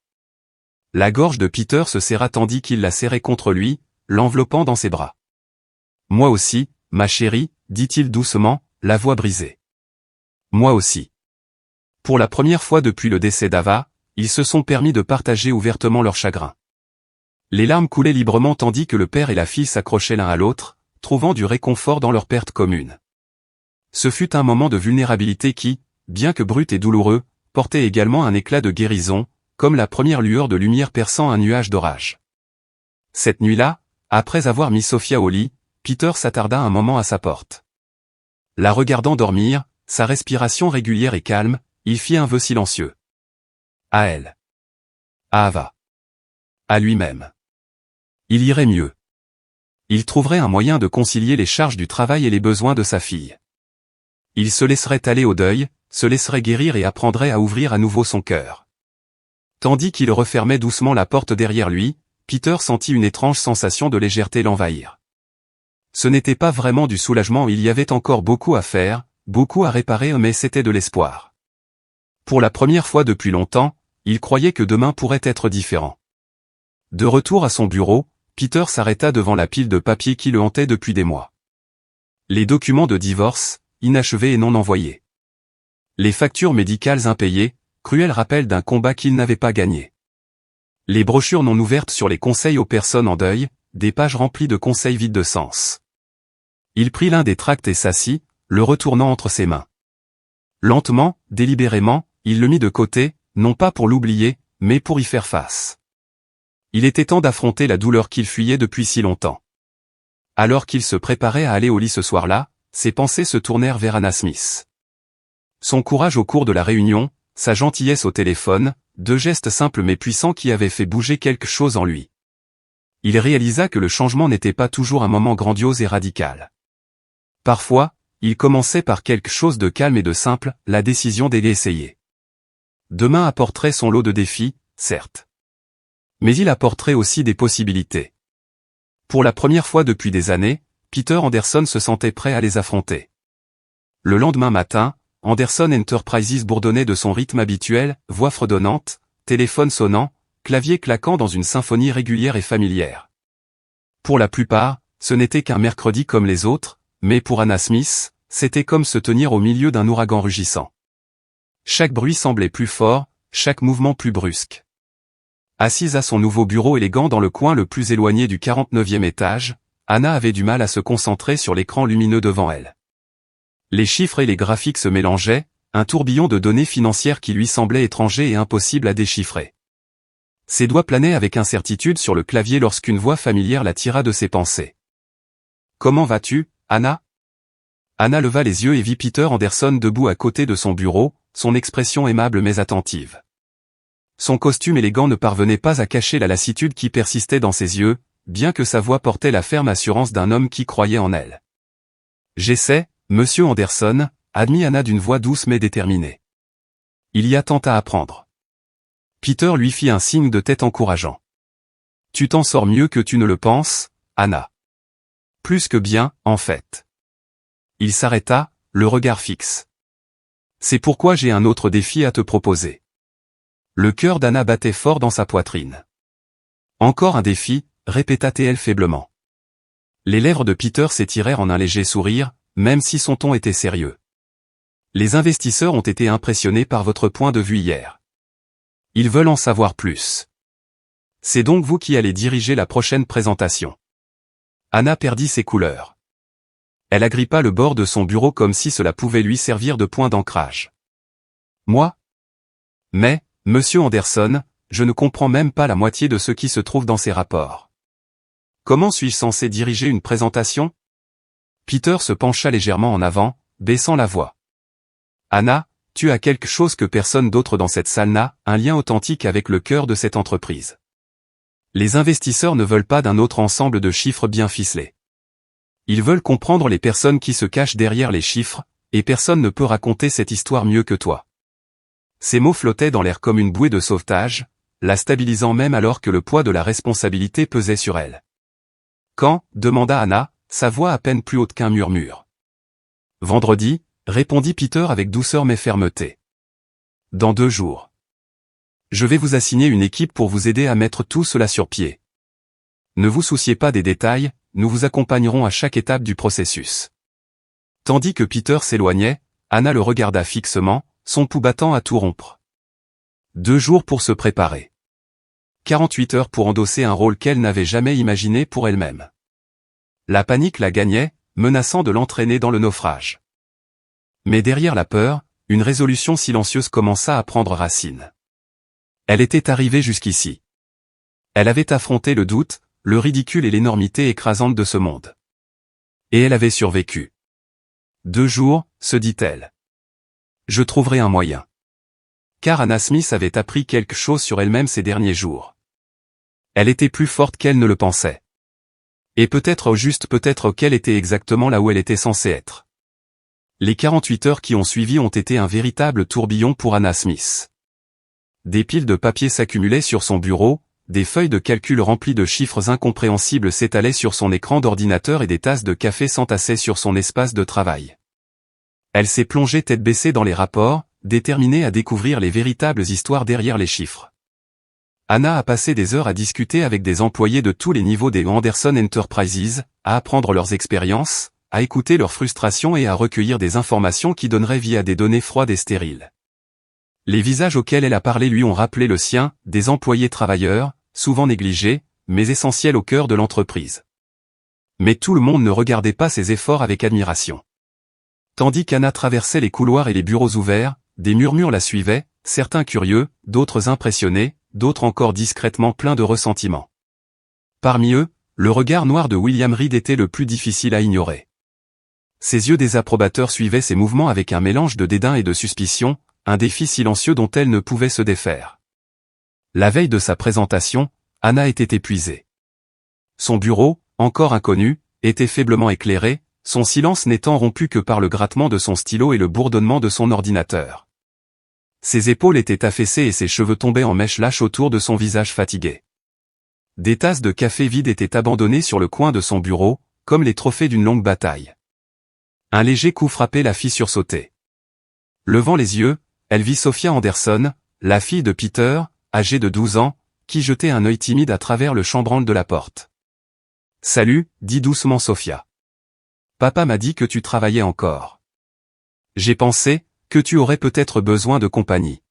La gorge de Peter se serra tandis qu'il la serrait contre lui, l'enveloppant dans ses bras. « Moi aussi, ma chérie, dit-il doucement, la voix brisée. « Moi aussi. » Pour la première fois depuis le décès d'Ava, ils se sont permis de partager ouvertement leur chagrin. Les larmes coulaient librement tandis que le père et la fille s'accrochaient l'un à l'autre, trouvant du réconfort dans leur perte commune. Ce fut un moment de vulnérabilité qui, bien que brut et douloureux, portait également un éclat de guérison, comme la première lueur de lumière perçant un nuage d'orage. Cette nuit-là, après avoir mis Sophia au lit, Peter s'attarda un moment à sa porte. La regardant dormir, sa respiration régulière et calme, il fit un vœu silencieux. À elle. À Ava. À lui-même. Il irait mieux. Il trouverait un moyen de concilier les charges du travail et les besoins de sa fille. Il se laisserait aller au deuil, se laisserait guérir et apprendrait à ouvrir à nouveau son cœur. Tandis qu'il refermait doucement la porte derrière lui, Peter sentit une étrange sensation de légèreté l'envahir. Ce n'était pas vraiment du soulagement, il y avait encore beaucoup à faire, beaucoup à réparer, mais c'était de l'espoir. Pour la première fois depuis longtemps, il croyait que demain pourrait être différent. De retour à son bureau, Peter s'arrêta devant la pile de papiers qui le hantait depuis des mois. Les documents de divorce, inachevés et non envoyés. Les factures médicales impayées, cruel rappel d'un combat qu'il n'avait pas gagné. Les brochures non ouvertes sur les conseils aux personnes en deuil, des pages remplies de conseils vides de sens. Il prit l'un des tracts et s'assit, le retournant entre ses mains. Lentement, délibérément, il le mit de côté, non pas pour l'oublier, mais pour y faire face. Il était temps d'affronter la douleur qu'il fuyait depuis si longtemps. Alors qu'il se préparait à aller au lit ce soir-là, ses pensées se tournèrent vers Anna Smith. Son courage au cours de la réunion, sa gentillesse au téléphone, deux gestes simples mais puissants qui avaient fait bouger quelque chose en lui. Il réalisa que le changement n'était pas toujours un moment grandiose et radical. Parfois, il commençait par quelque chose de calme et de simple, la décision d'aller essayer. Demain apporterait son lot de défis, certes. Mais il apporterait aussi des possibilités. Pour la première fois depuis des années, Peter Anderson se sentait prêt à les affronter. Le lendemain matin, Anderson Enterprises bourdonnait de son rythme habituel, voix fredonnante, téléphone sonnant, clavier claquant dans une symphonie régulière et familière. Pour la plupart, ce n'était qu'un mercredi comme les autres, mais pour Anna Smith, c'était comme se tenir au milieu d'un ouragan rugissant. Chaque bruit semblait plus fort, chaque mouvement plus brusque. Assise à son nouveau bureau élégant dans le coin le plus éloigné du 49e étage, Anna avait du mal à se concentrer sur l'écran lumineux devant elle. Les chiffres et les graphiques se mélangeaient, un tourbillon de données financières qui lui semblait étranger et impossible à déchiffrer. Ses doigts planaient avec incertitude sur le clavier lorsqu'une voix familière la tira de ses pensées. « Comment vas-tu, Anna ?» Anna leva les yeux et vit Peter Anderson debout à côté de son bureau, son expression aimable mais attentive. Son costume élégant ne parvenait pas à cacher la lassitude qui persistait dans ses yeux, bien que sa voix portait la ferme assurance d'un homme qui croyait en elle. J'essaie, monsieur Anderson, admit Anna d'une voix douce mais déterminée. Il y a tant à apprendre. Peter lui fit un signe de tête encourageant. Tu t'en sors mieux que tu ne le penses, Anna. Plus que bien, en fait. Il s'arrêta, le regard fixe. C'est pourquoi j'ai un autre défi à te proposer. Le cœur d'Anna battait fort dans sa poitrine. Encore un défi, répéta-t-elle faiblement. Les lèvres de Peter s'étirèrent en un léger sourire, même si son ton était sérieux. Les investisseurs ont été impressionnés par votre point de vue hier. Ils veulent en savoir plus. C'est donc vous qui allez diriger la prochaine présentation. Anna perdit ses couleurs. Elle agrippa le bord de son bureau comme si cela pouvait lui servir de point d'ancrage. Moi? Mais, monsieur Anderson, je ne comprends même pas la moitié de ce qui se trouve dans ces rapports. Comment suis-je censé diriger une présentation? Peter se pencha légèrement en avant, baissant la voix. Anna, tu as quelque chose que personne d'autre dans cette salle n'a, un lien authentique avec le cœur de cette entreprise. Les investisseurs ne veulent pas d'un autre ensemble de chiffres bien ficelés. Ils veulent comprendre les personnes qui se cachent derrière les chiffres, et personne ne peut raconter cette histoire mieux que toi. Ces mots flottaient dans l'air comme une bouée de sauvetage, la stabilisant même alors que le poids de la responsabilité pesait sur elle. Quand, demanda Anna, sa voix à peine plus haute qu'un murmure. Vendredi, répondit Peter avec douceur mais fermeté. Dans 2 jours. Je vais vous assigner une équipe pour vous aider à mettre tout cela sur pied. Ne vous souciez pas des détails, nous vous accompagnerons à chaque étape du processus. Tandis que Peter s'éloignait, Anna le regarda fixement, son pouls battant à tout rompre. 2 jours pour se préparer. 48 heures pour endosser un rôle qu'elle n'avait jamais imaginé pour elle-même. La panique la gagnait, menaçant de l'entraîner dans le naufrage. Mais derrière la peur, une résolution silencieuse commença à prendre racine. Elle était arrivée jusqu'ici. Elle avait affronté le doute, le ridicule et l'énormité écrasante de ce monde. Et elle avait survécu. 2 jours, se dit-elle. Je trouverai un moyen. Car Anna Smith avait appris quelque chose sur elle-même ces derniers jours. Elle était plus forte qu'elle ne le pensait. Et peut-être qu'elle était exactement là où elle était censée être. Les 48 heures qui ont suivi ont été un véritable tourbillon pour Anna Smith. Des piles de papier s'accumulaient sur son bureau, des feuilles de calcul remplies de chiffres incompréhensibles s'étalaient sur son écran d'ordinateur et des tasses de café s'entassaient sur son espace de travail. Elle s'est plongée tête baissée dans les rapports, déterminée à découvrir les véritables histoires derrière les chiffres. Anna a passé des heures à discuter avec des employés de tous les niveaux des Anderson Enterprises, à apprendre leurs expériences, à écouter leurs frustrations et à recueillir des informations qui donneraient vie à des données froides et stériles. Les visages auxquels elle a parlé lui ont rappelé le sien, des employés travailleurs, souvent négligés, mais essentiels au cœur de l'entreprise. Mais tout le monde ne regardait pas ses efforts avec admiration. Tandis qu'Anna traversait les couloirs et les bureaux ouverts, des murmures la suivaient, certains curieux, d'autres impressionnés, d'autres encore discrètement pleins de ressentiment. Parmi eux, le regard noir de William Reed était le plus difficile à ignorer. Ses yeux désapprobateurs suivaient ses mouvements avec un mélange de dédain et de suspicion, un défi silencieux dont elle ne pouvait se défaire. La veille de sa présentation, Anna était épuisée. Son bureau, encore inconnu, était faiblement éclairé, son silence n'étant rompu que par le grattement de son stylo et le bourdonnement de son ordinateur. Ses épaules étaient affaissées et ses cheveux tombaient en mèches lâches autour de son visage fatigué. Des tasses de café vides étaient abandonnées sur le coin de son bureau, comme les trophées d'une longue bataille. Un léger coup frappé la fit sursauter. Levant les yeux, elle vit Sophia Anderson, la fille de Peter, âgée de 12 ans, qui jetait un œil timide à travers le chambranle de la porte. « Salut » dit doucement Sophia. « Papa m'a dit que tu travaillais encore. J'ai pensé que tu aurais peut-être besoin de compagnie. »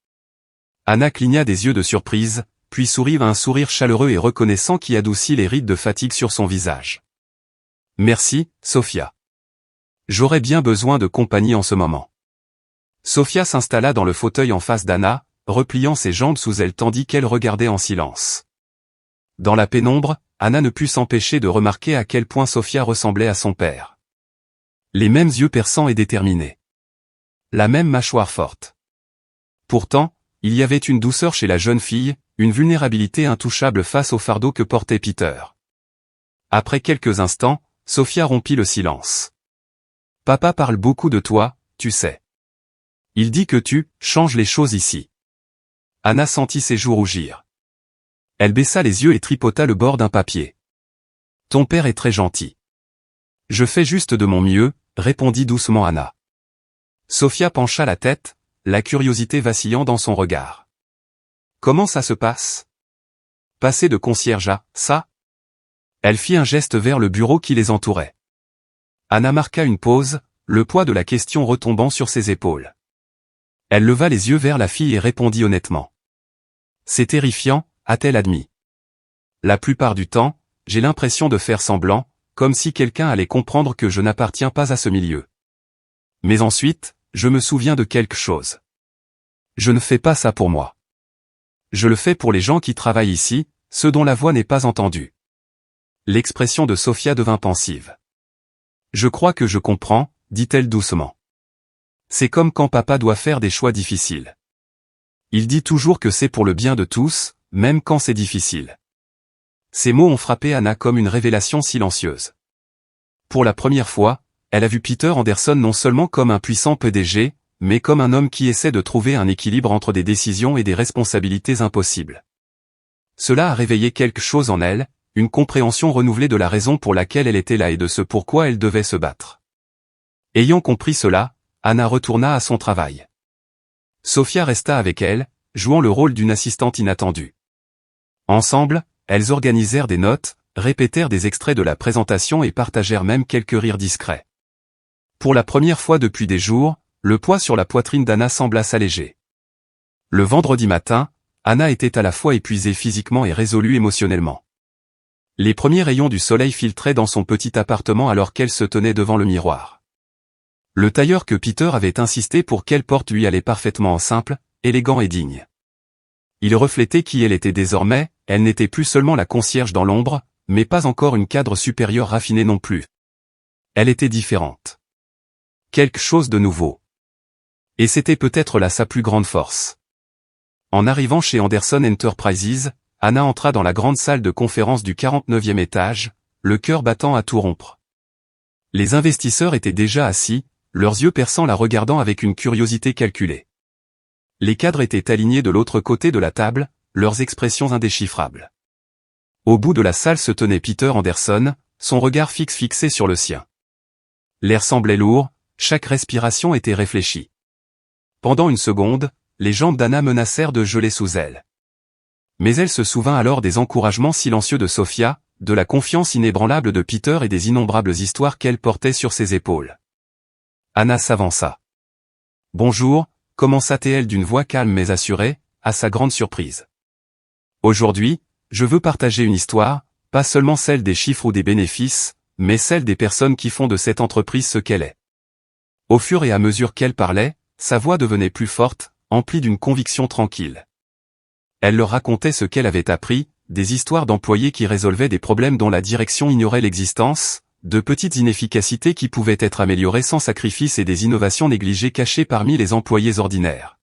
Anna cligna des yeux de surprise, puis sourit un sourire chaleureux et reconnaissant qui adoucit les rides de fatigue sur son visage. « Merci, Sophia. J'aurais bien besoin de compagnie en ce moment. » Sophia s'installa dans le fauteuil en face d'Anna, repliant ses jambes sous elle tandis qu'elle regardait en silence. Dans la pénombre, Anna ne put s'empêcher de remarquer à quel point Sophia ressemblait à son père. Les mêmes yeux perçants et déterminés. La même mâchoire forte. Pourtant, il y avait une douceur chez la jeune fille, une vulnérabilité intouchable face au fardeau que portait Peter. Après quelques instants, Sophia rompit le silence. Papa parle beaucoup de toi, tu sais. Il dit que tu changes les choses ici. Anna sentit ses joues rougir. Elle baissa les yeux et tripota le bord d'un papier. Ton père est très gentil. Je fais juste de mon mieux, répondit doucement Anna. Sophia pencha la tête, la curiosité vacillant dans son regard. Comment ça se passe? Passer de concierge à ça? Elle fit un geste vers le bureau qui les entourait. Anna marqua une pause, le poids de la question retombant sur ses épaules. Elle leva les yeux vers la fille et répondit honnêtement. C'est terrifiant, a-t-elle admis. La plupart du temps, j'ai l'impression de faire semblant, comme si quelqu'un allait comprendre que je n'appartiens pas à ce milieu. Mais ensuite, je me souviens de quelque chose. Je ne fais pas ça pour moi. Je le fais pour les gens qui travaillent ici, ceux dont la voix n'est pas entendue. L'expression de Sophia devint pensive. Je crois que je comprends, dit-elle doucement. C'est comme quand papa doit faire des choix difficiles. Il dit toujours que c'est pour le bien de tous, même quand c'est difficile. Ces mots ont frappé Anna comme une révélation silencieuse. Pour la première fois, elle a vu Peter Anderson non seulement comme un puissant PDG, mais comme un homme qui essaie de trouver un équilibre entre des décisions et des responsabilités impossibles. Cela a réveillé quelque chose en elle, une compréhension renouvelée de la raison pour laquelle elle était là et de ce pourquoi elle devait se battre. Ayant compris cela, Anna retourna à son travail. Sophia resta avec elle, jouant le rôle d'une assistante inattendue. Ensemble, elles organisèrent des notes, répétèrent des extraits de la présentation et partagèrent même quelques rires discrets. Pour la première fois depuis des jours, le poids sur la poitrine d'Anna sembla s'alléger. Le vendredi matin, Anna était à la fois épuisée physiquement et résolue émotionnellement. Les premiers rayons du soleil filtraient dans son petit appartement alors qu'elle se tenait devant le miroir. Le tailleur que Peter avait insisté pour qu'elle porte lui allait parfaitement en simple, élégant et digne. Il reflétait qui elle était désormais, elle n'était plus seulement la concierge dans l'ombre, mais pas encore une cadre supérieure raffinée non plus. Elle était différente. Quelque chose de nouveau. Et c'était peut-être là sa plus grande force. En arrivant chez Anderson Enterprises, Anna entra dans la grande salle de conférence du 49e étage, le cœur battant à tout rompre. Les investisseurs étaient déjà assis, leurs yeux perçants la regardant avec une curiosité calculée. Les cadres étaient alignés de l'autre côté de la table, leurs expressions indéchiffrables. Au bout de la salle se tenait Peter Anderson, son regard fixé sur le sien. L'air semblait lourd, chaque respiration était réfléchie. Pendant une seconde, les jambes d'Anna menacèrent de geler sous elle. Mais elle se souvint alors des encouragements silencieux de Sophia, de la confiance inébranlable de Peter et des innombrables histoires qu'elle portait sur ses épaules. Anna s'avança. « Bonjour », commença-t-elle d'une voix calme mais assurée, à sa grande surprise. « Aujourd'hui, je veux partager une histoire, pas seulement celle des chiffres ou des bénéfices, mais celle des personnes qui font de cette entreprise ce qu'elle est. » Au fur et à mesure qu'elle parlait, sa voix devenait plus forte, emplie d'une conviction tranquille. Elle leur racontait ce qu'elle avait appris, des histoires d'employés qui résolvaient des problèmes dont la direction ignorait l'existence, de petites inefficacités qui pouvaient être améliorées sans sacrifice et des innovations négligées cachées parmi les employés ordinaires.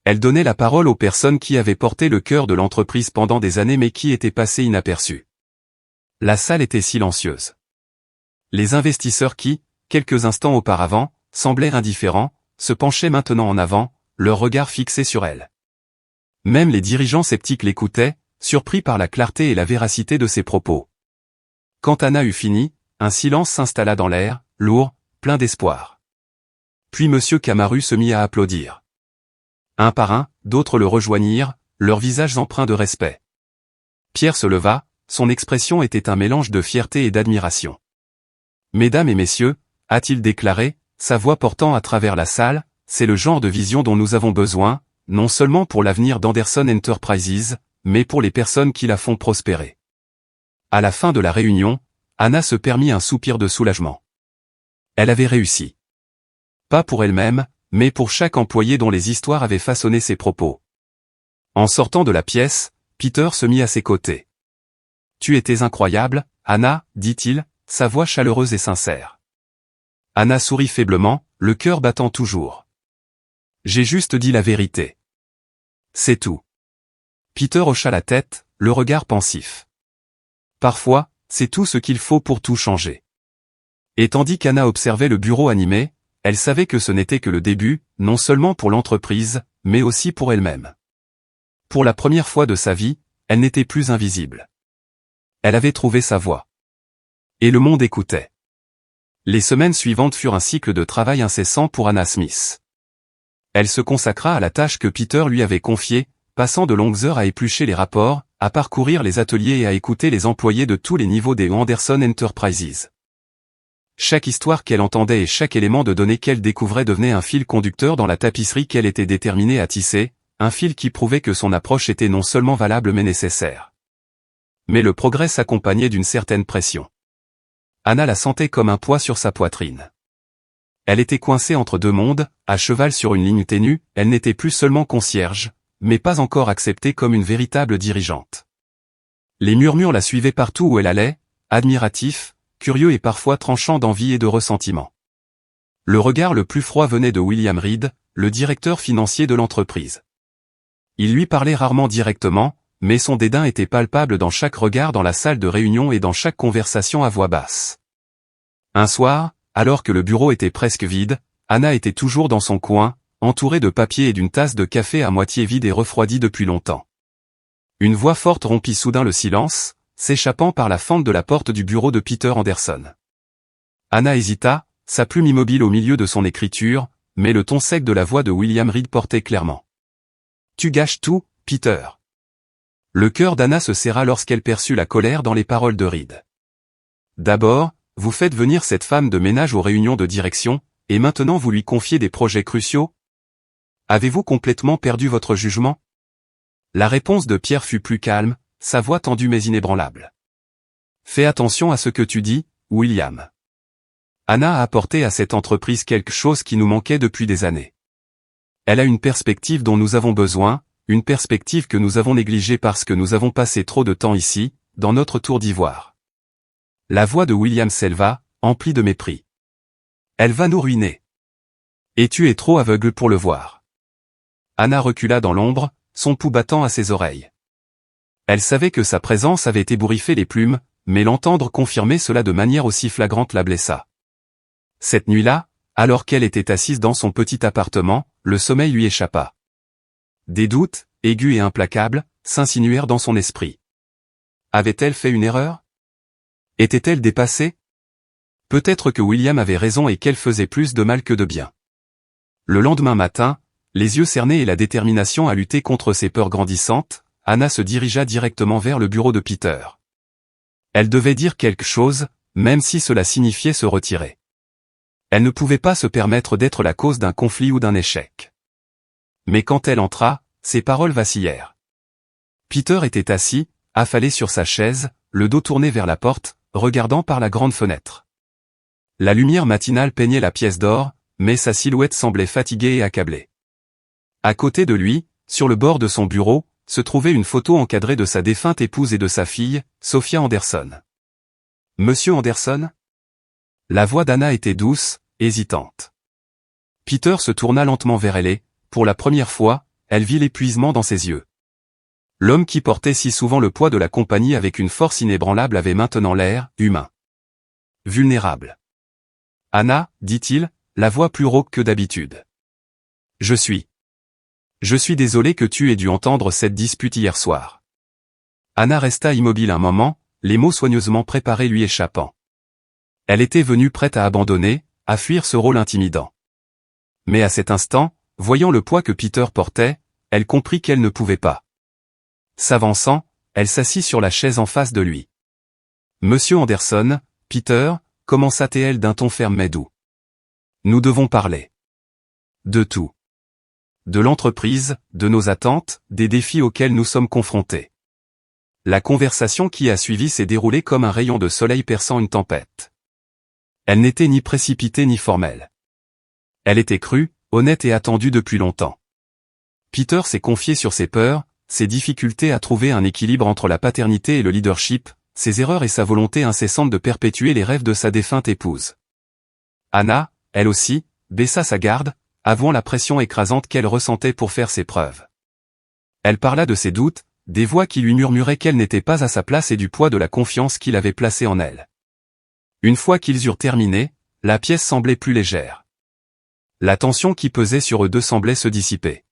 Elle donnait la parole aux personnes qui avaient porté le cœur de l'entreprise pendant des années mais qui étaient passées inaperçues. La salle était silencieuse. Les investisseurs qui, quelques instants auparavant, semblaient indifférents, se penchaient maintenant en avant, leur regard fixé sur elle. Même les dirigeants sceptiques l'écoutaient, surpris par la clarté et la véracité de ses propos. Quand Anna eut fini, un silence s'installa dans l'air, lourd, plein d'espoir. Puis M. Camaru se mit à applaudir. Un par un, d'autres le rejoignirent, leurs visages empreints de respect. Pierre se leva, son expression était un mélange de fierté et d'admiration. « Mesdames et messieurs », a-t-il déclaré, sa voix portant à travers la salle, c'est le genre de vision dont nous avons besoin, non seulement pour l'avenir d'Anderson Enterprises, mais pour les personnes qui la font prospérer. À la fin de la réunion, Anna se permit un soupir de soulagement. Elle avait réussi. Pas pour elle-même, mais pour chaque employé dont les histoires avaient façonné ses propos. En sortant de la pièce, Peter se mit à ses côtés. « Tu étais incroyable, Anna, dit-il, sa voix chaleureuse et sincère. Anna sourit faiblement, le cœur battant toujours. « J'ai juste dit la vérité. C'est tout. » Peter hocha la tête, le regard pensif. « Parfois, c'est tout ce qu'il faut pour tout changer. » Et tandis qu'Anna observait le bureau animé, elle savait que ce n'était que le début, non seulement pour l'entreprise, mais aussi pour elle-même. Pour la première fois de sa vie, elle n'était plus invisible. Elle avait trouvé sa voie. Et le monde écoutait. Les semaines suivantes furent un cycle de travail incessant pour Anna Smith. Elle se consacra à la tâche que Peter lui avait confiée, passant de longues heures à éplucher les rapports, à parcourir les ateliers et à écouter les employés de tous les niveaux des Anderson Enterprises. Chaque histoire qu'elle entendait et chaque élément de données qu'elle découvrait devenait un fil conducteur dans la tapisserie qu'elle était déterminée à tisser, un fil qui prouvait que son approche était non seulement valable mais nécessaire. Mais le progrès s'accompagnait d'une certaine pression. Anna la sentait comme un poids sur sa poitrine. Elle était coincée entre deux mondes, à cheval sur une ligne ténue, elle n'était plus seulement concierge, mais pas encore acceptée comme une véritable dirigeante. Les murmures la suivaient partout où elle allait, admiratifs, curieux et parfois tranchants d'envie et de ressentiment. Le regard le plus froid venait de William Reed, le directeur financier de l'entreprise. Il lui parlait rarement directement, mais son dédain était palpable dans chaque regard dans la salle de réunion et dans chaque conversation à voix basse. Un soir, alors que le bureau était presque vide, Anna était toujours dans son coin, entourée de papier et d'une tasse de café à moitié vide et refroidie depuis longtemps. Une voix forte rompit soudain le silence, s'échappant par la fente de la porte du bureau de Peter Anderson. Anna hésita, sa plume immobile au milieu de son écriture, mais le ton sec de la voix de William Reed portait clairement. « Tu gâches tout, Peter. » Le cœur d'Anna se serra lorsqu'elle perçut la colère dans les paroles de Reed. « D'abord, vous faites venir cette femme de ménage aux réunions de direction, et maintenant vous lui confiez des projets cruciaux? Avez-vous complètement perdu votre jugement ?» La réponse de Pierre fut plus calme, sa voix tendue mais inébranlable. « Fais attention à ce que tu dis, William. Anna a apporté à cette entreprise quelque chose qui nous manquait depuis des années. Elle a une perspective dont nous avons besoin, une perspective que nous avons négligée parce que nous avons passé trop de temps ici, dans notre tour d'ivoire. » La voix de William s'éleva, emplie de mépris. « Elle va nous ruiner. Et tu es trop aveugle pour le voir. » Anna recula dans l'ombre, son pouls battant à ses oreilles. Elle savait que sa présence avait ébouriffé les plumes, mais l'entendre confirmer cela de manière aussi flagrante la blessa. Cette nuit-là, alors qu'elle était assise dans son petit appartement, le sommeil lui échappa. Des doutes, aigus et implacables, s'insinuèrent dans son esprit. Avait-elle fait une erreur? Était-elle dépassée? Peut-être que William avait raison et qu'elle faisait plus de mal que de bien. Le lendemain matin, les yeux cernés et la détermination à lutter contre ses peurs grandissantes, Anna se dirigea directement vers le bureau de Peter. Elle devait dire quelque chose, même si cela signifiait se retirer. Elle ne pouvait pas se permettre d'être la cause d'un conflit ou d'un échec. Mais quand elle entra, ses paroles vacillèrent. Peter était assis, affalé sur sa chaise, le dos tourné vers la porte, regardant par la grande fenêtre. La lumière matinale peignait la pièce d'or, mais sa silhouette semblait fatiguée et accablée. À côté de lui, sur le bord de son bureau, se trouvait une photo encadrée de sa défunte épouse et de sa fille, Sophia Anderson. « Monsieur Anderson ?» La voix d'Anna était douce, hésitante. Peter se tourna lentement vers elle et, pour la première fois, elle vit l'épuisement dans ses yeux. L'homme qui portait si souvent le poids de la compagnie avec une force inébranlable avait maintenant l'air humain. Vulnérable. « Anna, dit-il, la voix plus rauque que d'habitude. Je suis désolé que tu aies dû entendre cette dispute hier soir. » Anna resta immobile un moment, les mots soigneusement préparés lui échappant. Elle était venue prête à abandonner, à fuir ce rôle intimidant. Mais à cet instant, voyant le poids que Peter portait, elle comprit qu'elle ne pouvait pas. S'avançant, elle s'assit sur la chaise en face de lui. « Monsieur Anderson, Peter, » commença-t-elle d'un ton ferme mais doux. « Nous devons parler. De tout. De l'entreprise, de nos attentes, des défis auxquels nous sommes confrontés. » La conversation qui a suivi s'est déroulée comme un rayon de soleil perçant une tempête. Elle n'était ni précipitée ni formelle. Elle était crue, honnête et attendue depuis longtemps. Peter s'est confié sur ses peurs, ses difficultés à trouver un équilibre entre la paternité et le leadership, ses erreurs et sa volonté incessante de perpétuer les rêves de sa défunte épouse. Anna, elle aussi, baissa sa garde, avouant la pression écrasante qu'elle ressentait pour faire ses preuves. Elle parla de ses doutes, des voix qui lui murmuraient qu'elle n'était pas à sa place et du poids de la confiance qu'il avait placée en elle. Une fois qu'ils eurent terminé, la pièce semblait plus légère. La tension qui pesait sur eux deux semblait se dissiper.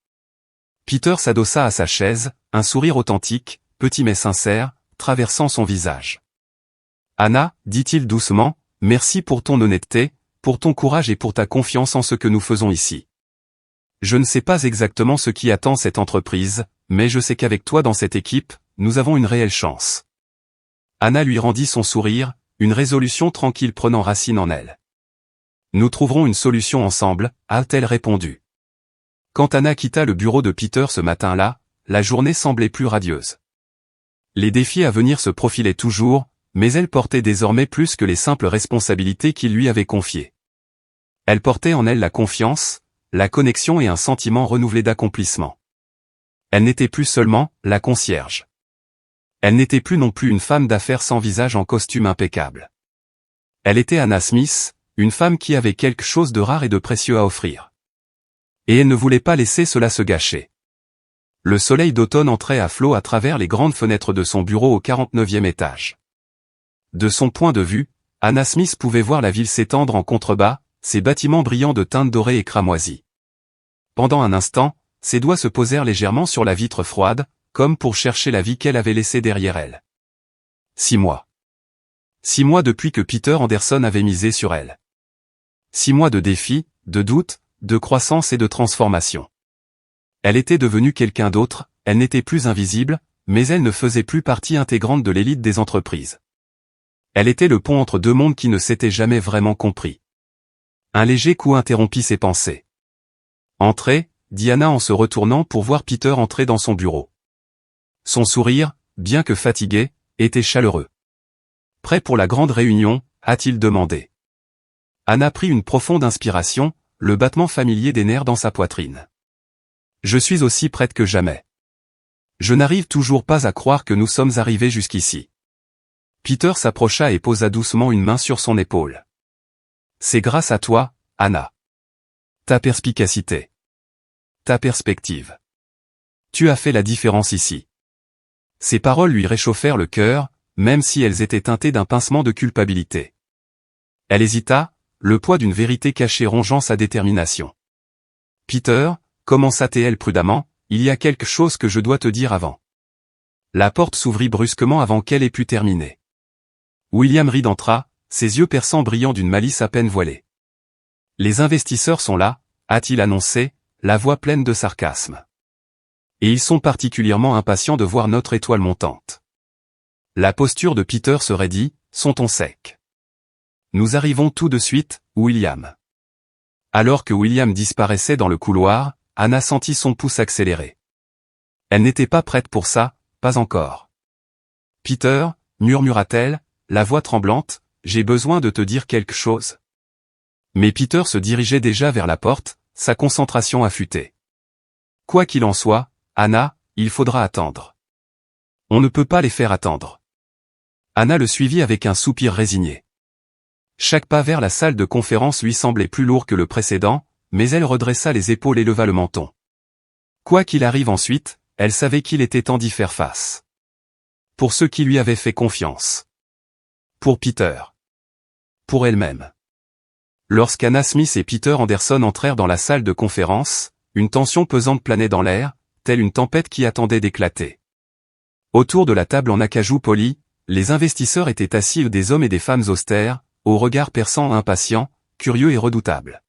Peter s'adossa à sa chaise, un sourire authentique, petit mais sincère, traversant son visage. « Anna, dit-il doucement, merci pour ton honnêteté, pour ton courage et pour ta confiance en ce que nous faisons ici. Je ne sais pas exactement ce qui attend cette entreprise, mais je sais qu'avec toi dans cette équipe, nous avons une réelle chance. » Anna lui rendit son sourire, une résolution tranquille prenant racine en elle. « Nous trouverons une solution ensemble, a-t-elle répondu. Quand Anna quitta le bureau de Peter ce matin-là, la journée semblait plus radieuse. Les défis à venir se profilaient toujours, mais elle portait désormais plus que les simples responsabilités qu'il lui avait confiées. Elle portait en elle la confiance, la connexion et un sentiment renouvelé d'accomplissement. Elle n'était plus seulement la concierge. Elle n'était plus non plus une femme d'affaires sans visage en costume impeccable. Elle était Anna Smith, une femme qui avait quelque chose de rare et de précieux à offrir. Et elle ne voulait pas laisser cela se gâcher. Le soleil d'automne entrait à flot à travers les grandes fenêtres de son bureau au 49e étage. De son point de vue, Anna Smith pouvait voir la ville s'étendre en contrebas, ses bâtiments brillants de teintes dorées et cramoisies. Pendant un instant, ses doigts se posèrent légèrement sur la vitre froide, comme pour chercher la vie qu'elle avait laissée derrière elle. 6 mois. 6 mois depuis que Peter Anderson avait misé sur elle. 6 mois de défis, de doutes, de croissance et de transformation. Elle était devenue quelqu'un d'autre, elle n'était plus invisible, mais elle ne faisait plus partie intégrante de l'élite des entreprises. Elle était le pont entre deux mondes qui ne s'étaient jamais vraiment compris. Un léger coup interrompit ses pensées. « Entrez », dit Anna en se retournant pour voir Peter entrer dans son bureau. Son sourire, bien que fatigué, était chaleureux. « Prêt pour la grande réunion ?» a-t-il demandé. Anna prit une profonde inspiration, le battement familier des nerfs dans sa poitrine. « Je suis aussi prête que jamais. Je n'arrive toujours pas à croire que nous sommes arrivés jusqu'ici. » Peter s'approcha et posa doucement une main sur son épaule. « C'est grâce à toi, Anna. Ta perspicacité. Ta perspective. Tu as fait la différence ici. » Ces paroles lui réchauffèrent le cœur, même si elles étaient teintées d'un pincement de culpabilité. Elle hésita, le poids d'une vérité cachée rongeant sa détermination. « Peter, commença-t-elle prudemment, il y a quelque chose que je dois te dire avant. » La porte s'ouvrit brusquement avant qu'elle ait pu terminer. William Reed entra, ses yeux perçants brillant d'une malice à peine voilée. « Les investisseurs sont là, a-t-il annoncé, la voix pleine de sarcasme. Et ils sont particulièrement impatients de voir notre étoile montante. » La posture de Peter se raidit, son ton sec. « Nous arrivons tout de suite, William. » Alors que William disparaissait dans le couloir, Anna sentit son pouce accélérer. Elle n'était pas prête pour ça, pas encore. « Peter, murmura-t-elle, la voix tremblante, j'ai besoin de te dire quelque chose. » Mais Peter se dirigeait déjà vers la porte, sa concentration affûtée. « Quoi qu'il en soit, Anna, il faudra attendre. On ne peut pas les faire attendre. » Anna le suivit avec un soupir résigné. Chaque pas vers la salle de conférence lui semblait plus lourd que le précédent, mais elle redressa les épaules et leva le menton. Quoi qu'il arrive ensuite, elle savait qu'il était temps d'y faire face. Pour ceux qui lui avaient fait confiance. Pour Peter. Pour elle-même. Lorsqu'Anna Smith et Peter Anderson entrèrent dans la salle de conférence, une tension pesante planait dans l'air, telle une tempête qui attendait d'éclater. Autour de la table en acajou poli, les investisseurs étaient assis, des hommes et des femmes austères, aux regards perçants, impatients, curieux et redoutables.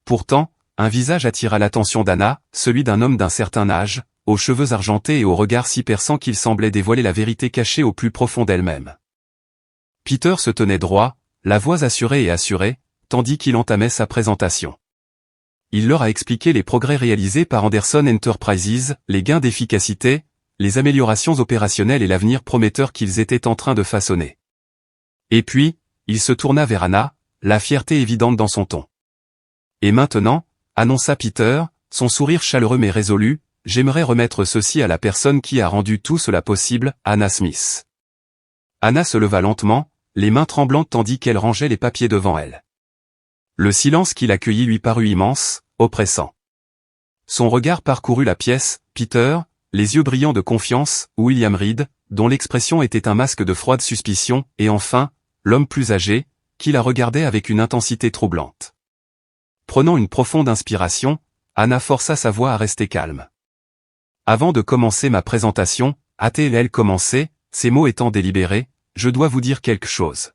Pourtant, un visage attira l'attention d'Anna, celui d'un homme d'un certain âge, aux cheveux argentés et au regard si perçant qu'il semblait dévoiler la vérité cachée au plus profond d'elle-même. Peter se tenait droit, la voix assurée et assurée, tandis qu'il entamait sa présentation. Il leur a expliqué les progrès réalisés par Anderson Enterprises, les gains d'efficacité, les améliorations opérationnelles et l'avenir prometteur qu'ils étaient en train de façonner. Et puis, il se tourna vers Anna, la fierté évidente dans son ton. « Et maintenant, » annonça Peter, son sourire chaleureux mais résolu, « j'aimerais remettre ceci à la personne qui a rendu tout cela possible, Anna Smith. » Anna se leva lentement, les mains tremblantes tandis qu'elle rangeait les papiers devant elle. Le silence qui l'accueillit lui parut immense, oppressant. Son regard parcourut la pièce, Peter, les yeux brillants de confiance, William Reed, dont l'expression était un masque de froide suspicion, et enfin, l'homme plus âgé, qui la regardait avec une intensité troublante. Prenant une profonde inspiration, Anna força sa voix à rester calme. Avant de commencer ma présentation, a-t-elle commencé, ces mots étant délibérés, je dois vous dire quelque chose.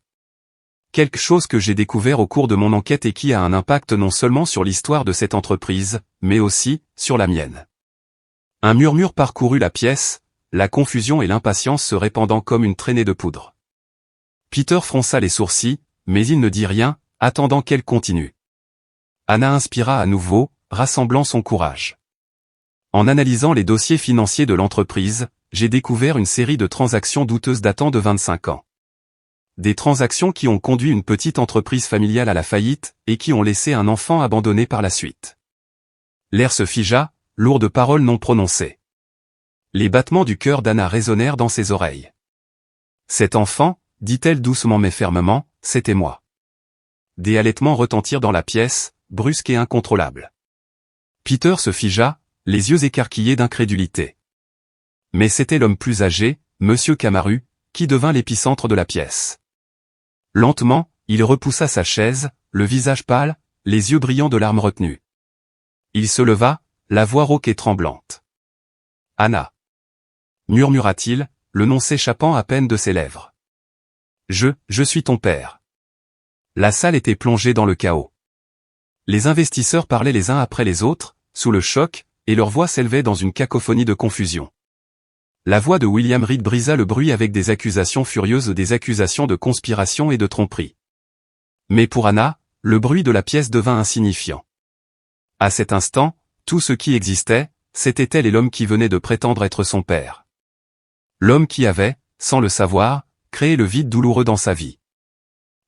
Quelque chose que j'ai découvert au cours de mon enquête et qui a un impact non seulement sur l'histoire de cette entreprise, mais aussi, sur la mienne. Un murmure parcourut la pièce, la confusion et l'impatience se répandant comme une traînée de poudre. Peter fronça les sourcils, mais il ne dit rien, attendant qu'elle continue. Anna inspira à nouveau, rassemblant son courage. En analysant les dossiers financiers de l'entreprise, j'ai découvert une série de transactions douteuses datant de 25 ans. Des transactions qui ont conduit une petite entreprise familiale à la faillite, et qui ont laissé un enfant abandonné par la suite. L'air se figea, lourdes paroles non prononcées. Les battements du cœur d'Anna résonnèrent dans ses oreilles. Cet enfant, dit-elle doucement mais fermement, c'était moi. Des halètements retentirent dans la pièce, brusques et incontrôlables. Peter se figea, les yeux écarquillés d'incrédulité. Mais c'était l'homme plus âgé, Monsieur Camaru, qui devint l'épicentre de la pièce. Lentement, il repoussa sa chaise, le visage pâle, les yeux brillants de larmes retenues. Il se leva, la voix rauque et tremblante. « Anna » murmura-t-il, le nom s'échappant à peine de ses lèvres. « Je suis ton père. » La salle était plongée dans le chaos. Les investisseurs parlaient les uns après les autres, sous le choc, et leurs voix s'élevaient dans une cacophonie de confusion. La voix de William Reed brisa le bruit avec des accusations furieuses, des accusations de conspiration et de tromperie. Mais pour Anna, le bruit de la pièce devint insignifiant. À cet instant, tout ce qui existait, c'était elle et l'homme qui venait de prétendre être son père. L'homme qui avait, sans le savoir, créé le vide douloureux dans sa vie.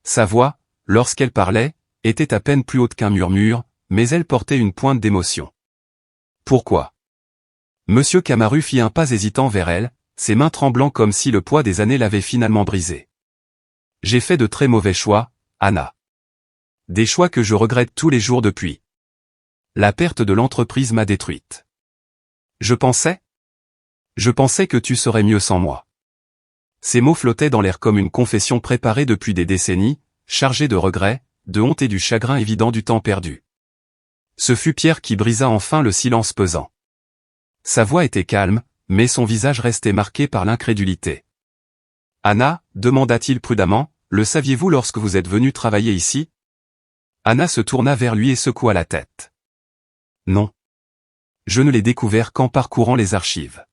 Sa voix, lorsqu'elle parlait, était à peine plus haute qu'un murmure, mais elle portait une pointe d'émotion. Pourquoi ? Monsieur Camaru fit un pas hésitant vers elle, ses mains tremblant comme si le poids des années l'avait finalement brisé. J'ai fait de très mauvais choix, Anna. Des choix que je regrette tous les jours depuis. La perte de l'entreprise m'a détruite. Je pensais que tu serais mieux sans moi. Ces mots flottaient dans l'air comme une confession préparée depuis des décennies, chargée de regrets, de honte et du chagrin évident du temps perdu. Ce fut Pierre qui brisa enfin le silence pesant. Sa voix était calme, mais son visage restait marqué par l'incrédulité. « Anna, demanda-t-il prudemment, le saviez-vous lorsque vous êtes venue travailler ici ?» Anna se tourna vers lui et secoua la tête. « Non. Je ne l'ai découvert qu'en parcourant les archives.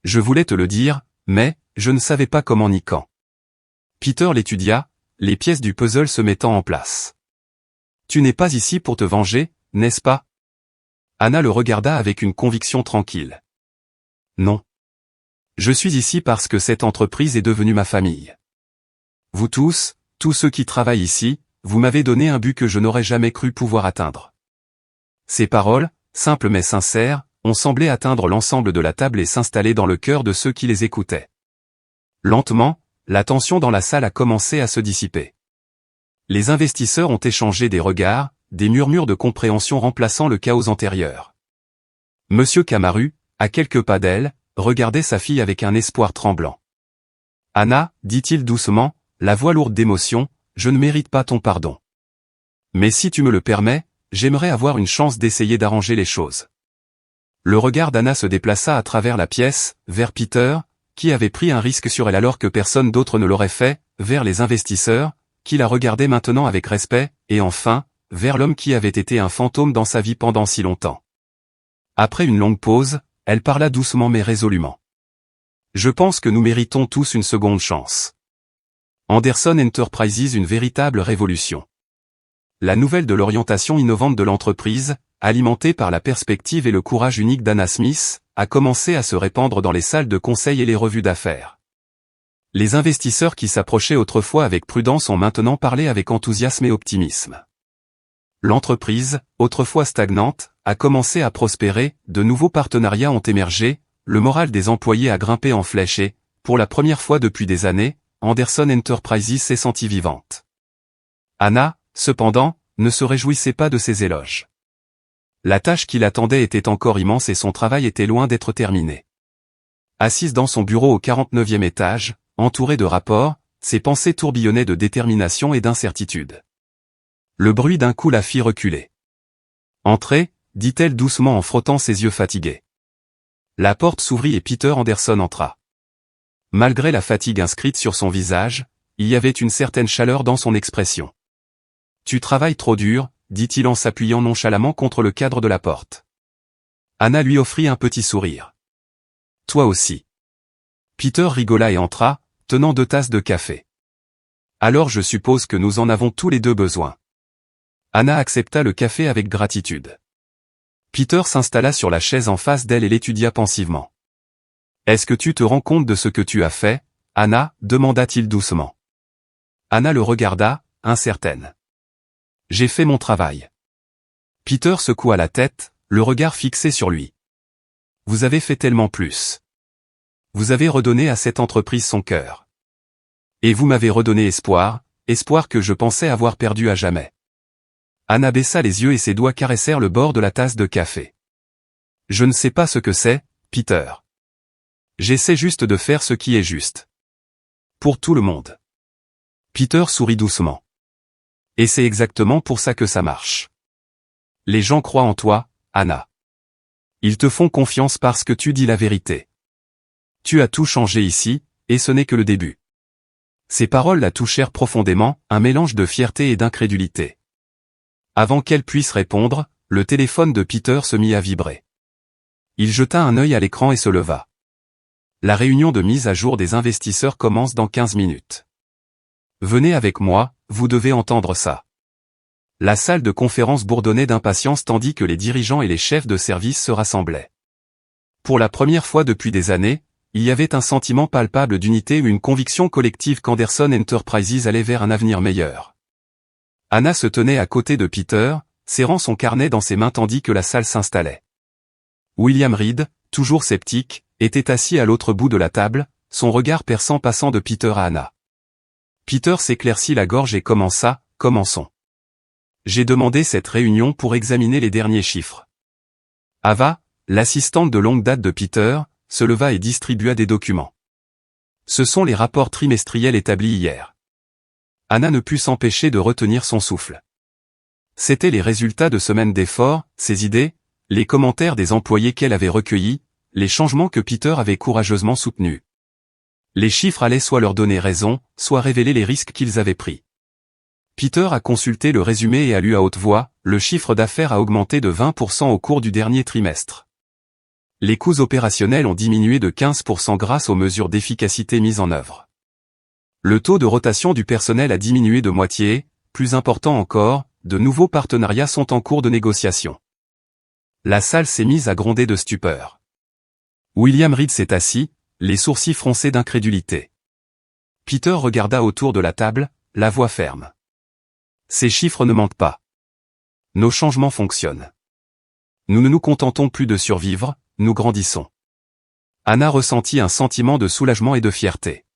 Je voulais te le dire, mais, je ne savais pas comment ni quand. » Peter l'étudia, les pièces du puzzle se mettant en place. « Tu n'es pas ici pour te venger, n'est-ce pas ?» Anna le regarda avec une conviction tranquille. « Non. Je suis ici parce que cette entreprise est devenue ma famille. Vous tous ceux qui travaillent ici, vous m'avez donné un but que je n'aurais jamais cru pouvoir atteindre. » Ces paroles, simples mais sincères, ont semblé atteindre l'ensemble de la table et s'installer dans le cœur de ceux qui les écoutaient. Lentement, la tension dans la salle a commencé à se dissiper. Les investisseurs ont échangé des regards, des murmures de compréhension remplaçant le chaos antérieur. Monsieur Camaru, à quelques pas d'elle, regardait sa fille avec un espoir tremblant. « Anna, dit-il doucement, la voix lourde d'émotion, je ne mérite pas ton pardon. Mais si tu me le permets, j'aimerais avoir une chance d'essayer d'arranger les choses. » Le regard d'Anna se déplaça à travers la pièce, vers Peter, qui avait pris un risque sur elle alors que personne d'autre ne l'aurait fait, vers les investisseurs, qui la regardaient maintenant avec respect, et enfin, vers l'homme qui avait été un fantôme dans sa vie pendant si longtemps. Après une longue pause, elle parla doucement mais résolument. « Je pense que nous méritons tous une seconde chance. Anderson Enterprises, une véritable révolution. La nouvelle de l'orientation innovante de l'entreprise, alimentée par la perspective et le courage unique d'Anna Smith, a commencé à se répandre dans les salles de conseil et les revues d'affaires. Les investisseurs qui s'approchaient autrefois avec prudence ont maintenant parlé avec enthousiasme et optimisme. L'entreprise, autrefois stagnante, a commencé à prospérer, de nouveaux partenariats ont émergé, le moral des employés a grimpé en flèche et, pour la première fois depuis des années, Anderson Enterprises s'est sentie vivante. Anna, cependant, ne se réjouissait pas de ces éloges. La tâche qui l'attendait était encore immense et son travail était loin d'être terminé. Assise dans son bureau au 49e étage, entourée de rapports, ses pensées tourbillonnaient de détermination et d'incertitude. Le bruit d'un coup la fit reculer. « Entrez », dit-elle doucement en frottant ses yeux fatigués. La porte s'ouvrit et Peter Anderson entra. Malgré la fatigue inscrite sur son visage, il y avait une certaine chaleur dans son expression. « Tu travailles trop dur », dit-il en s'appuyant nonchalamment contre le cadre de la porte. Anna lui offrit un petit sourire. « Toi aussi. » Peter rigola et entra, tenant 2 tasses de café. « Alors je suppose que nous en avons tous les deux besoin. » Anna accepta le café avec gratitude. Peter s'installa sur la chaise en face d'elle et l'étudia pensivement. « Est-ce que tu te rends compte de ce que tu as fait, Anna ?» demanda-t-il doucement. Anna le regarda, incertaine. « J'ai fait mon travail. » Peter secoua la tête, le regard fixé sur lui. « Vous avez fait tellement plus. Vous avez redonné à cette entreprise son cœur. Et vous m'avez redonné espoir, espoir que je pensais avoir perdu à jamais. » Anna baissa les yeux et ses doigts caressèrent le bord de la tasse de café. « Je ne sais pas ce que c'est, Peter. J'essaie juste de faire ce qui est juste. Pour tout le monde. » Peter sourit doucement. « Et c'est exactement pour ça que ça marche. Les gens croient en toi, Anna. Ils te font confiance parce que tu dis la vérité. Tu as tout changé ici, et ce n'est que le début. » Ces paroles la touchèrent profondément, un mélange de fierté et d'incrédulité. Avant qu'elle puisse répondre, le téléphone de Peter se mit à vibrer. Il jeta un œil à l'écran et se leva. La réunion de mise à jour des investisseurs commence dans 15 minutes. Venez avec moi, vous devez entendre ça. La salle de conférence bourdonnait d'impatience tandis que les dirigeants et les chefs de service se rassemblaient. Pour la première fois depuis des années, il y avait un sentiment palpable d'unité ou une conviction collective qu'Anderson Enterprises allait vers un avenir meilleur. Anna se tenait à côté de Peter, serrant son carnet dans ses mains tandis que la salle s'installait. William Reed, toujours sceptique, était assis à l'autre bout de la table, son regard perçant passant de Peter à Anna. Peter s'éclaircit la gorge et commença, « Commençons. J'ai demandé cette réunion pour examiner les derniers chiffres. » Ava, l'assistante de longue date de Peter, se leva et distribua des documents. Ce sont les rapports trimestriels établis hier. Anna ne put s'empêcher de retenir son souffle. C'étaient les résultats de semaines d'efforts, ses idées, les commentaires des employés qu'elle avait recueillis, les changements que Peter avait courageusement soutenus. Les chiffres allaient soit leur donner raison, soit révéler les risques qu'ils avaient pris. Peter a consulté le résumé et a lu à haute voix, le chiffre d'affaires a augmenté de 20% au cours du dernier trimestre. Les coûts opérationnels ont diminué de 15% grâce aux mesures d'efficacité mises en œuvre. Le taux de rotation du personnel a diminué de moitié, plus important encore, de nouveaux partenariats sont en cours de négociation. La salle s'est mise à gronder de stupeur. William Reed s'est assis, les sourcils froncés d'incrédulité. Peter regarda autour de la table, la voix ferme. Ces chiffres ne mentent pas. Nos changements fonctionnent. Nous ne nous contentons plus de survivre, nous grandissons. Anna ressentit un sentiment de soulagement et de fierté.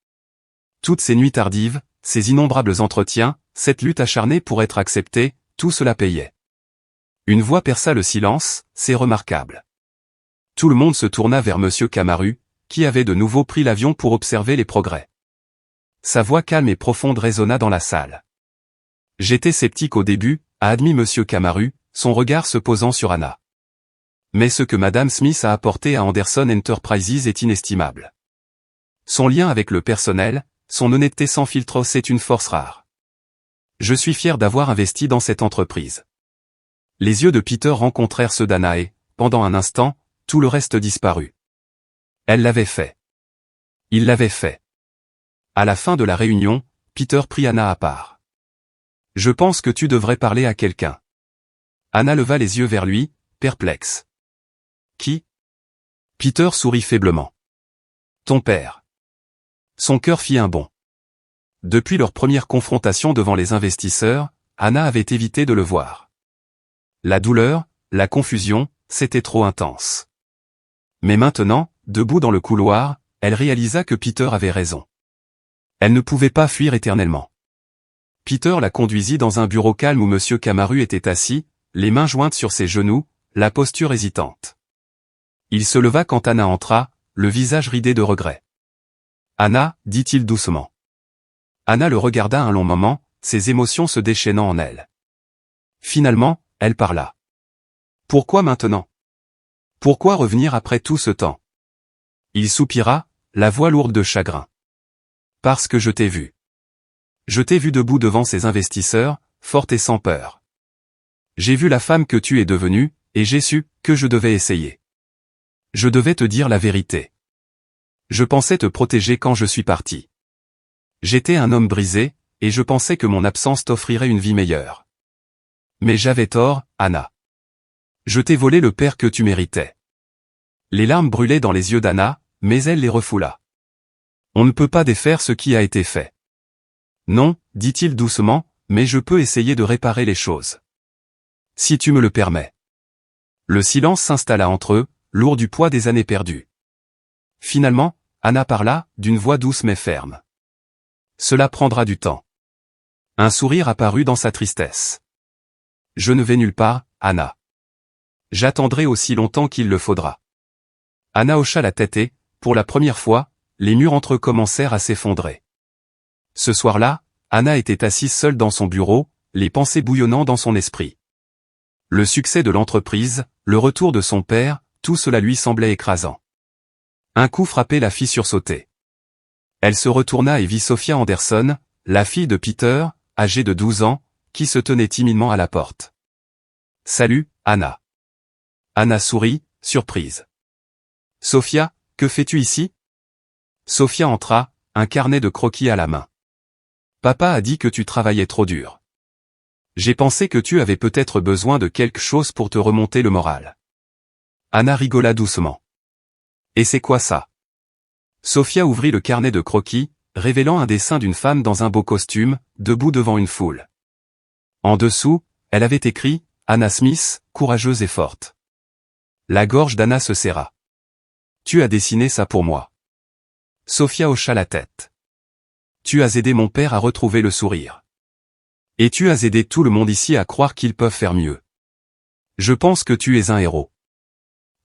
Toutes ces nuits tardives, ces innombrables entretiens, cette lutte acharnée pour être acceptée, tout cela payait. Une voix perça le silence, « C'est remarquable. » Tout le monde se tourna vers Monsieur Camaru, qui avait de nouveau pris l'avion pour observer les progrès. Sa voix calme et profonde résonna dans la salle. « J'étais sceptique au début », a admis Monsieur Camaru, son regard se posant sur Anna. Mais ce que Madame Smith a apporté à Anderson Enterprises est inestimable. Son lien avec le personnel, son honnêteté sans filtre, c'est une force rare. Je suis fier d'avoir investi dans cette entreprise. Les yeux de Peter rencontrèrent ceux d'Anna et, pendant un instant, tout le reste disparut. Elle l'avait fait. Il l'avait fait. À la fin de la réunion, Peter prit Anna à part. « Je pense que tu devrais parler à quelqu'un. » Anna leva les yeux vers lui, perplexe. « Qui ?» Peter sourit faiblement. « Ton père. » Son cœur fit un bond. Depuis leur première confrontation devant les investisseurs, Anna avait évité de le voir. La douleur, la confusion, c'était trop intense. Mais maintenant, debout dans le couloir, elle réalisa que Peter avait raison. Elle ne pouvait pas fuir éternellement. Peter la conduisit dans un bureau calme où M. Camaru était assis, les mains jointes sur ses genoux, la posture hésitante. Il se leva quand Anna entra, le visage ridé de regret. « Anna, dit-il doucement. » Anna le regarda un long moment, ses émotions se déchaînant en elle. Finalement, elle parla. Pourquoi maintenant? Pourquoi revenir après tout ce temps? Il soupira, la voix lourde de chagrin. Parce que je t'ai vu. Je t'ai vu debout devant ces investisseurs, forte et sans peur. J'ai vu la femme que tu es devenue, et j'ai su que je devais essayer. Je devais te dire la vérité. Je pensais te protéger quand je suis parti. J'étais un homme brisé, et je pensais que mon absence t'offrirait une vie meilleure. Mais j'avais tort, Anna. Je t'ai volé le père que tu méritais. Les larmes brûlaient dans les yeux d'Anna, mais elle les refoula. On ne peut pas défaire ce qui a été fait. Non, dit-il doucement, mais je peux essayer de réparer les choses. Si tu me le permets. Le silence s'installa entre eux, lourd du poids des années perdues. Finalement, Anna parla, d'une voix douce mais ferme. Cela prendra du temps. Un sourire apparut dans sa tristesse. Je ne vais nulle part, Anna. J'attendrai aussi longtemps qu'il le faudra. Anna hocha la tête et, pour la première fois, les murs entre eux commencèrent à s'effondrer. Ce soir-là, Anna était assise seule dans son bureau, les pensées bouillonnant dans son esprit. Le succès de l'entreprise, le retour de son père, tout cela lui semblait écrasant. Un coup frappé la fit sursauter. Elle se retourna et vit Sophia Anderson, la fille de Peter, âgée de 12 ans, qui se tenait timidement à la porte. « Salut, Anna. » Anna sourit, surprise. « Sophia, que fais-tu ici ?» Sophia entra, un carnet de croquis à la main. « Papa a dit que tu travaillais trop dur. J'ai pensé que tu avais peut-être besoin de quelque chose pour te remonter le moral. » Anna rigola doucement. « Et c'est quoi ça ?» Sophia ouvrit le carnet de croquis, révélant un dessin d'une femme dans un beau costume, debout devant une foule. En dessous, elle avait écrit « Anna Smith, courageuse et forte ». La gorge d'Anna se serra. « Tu as dessiné ça pour moi. » Sophia hocha la tête. « Tu as aidé mon père à retrouver le sourire. Et tu as aidé tout le monde ici à croire qu'ils peuvent faire mieux. Je pense que tu es un héros. »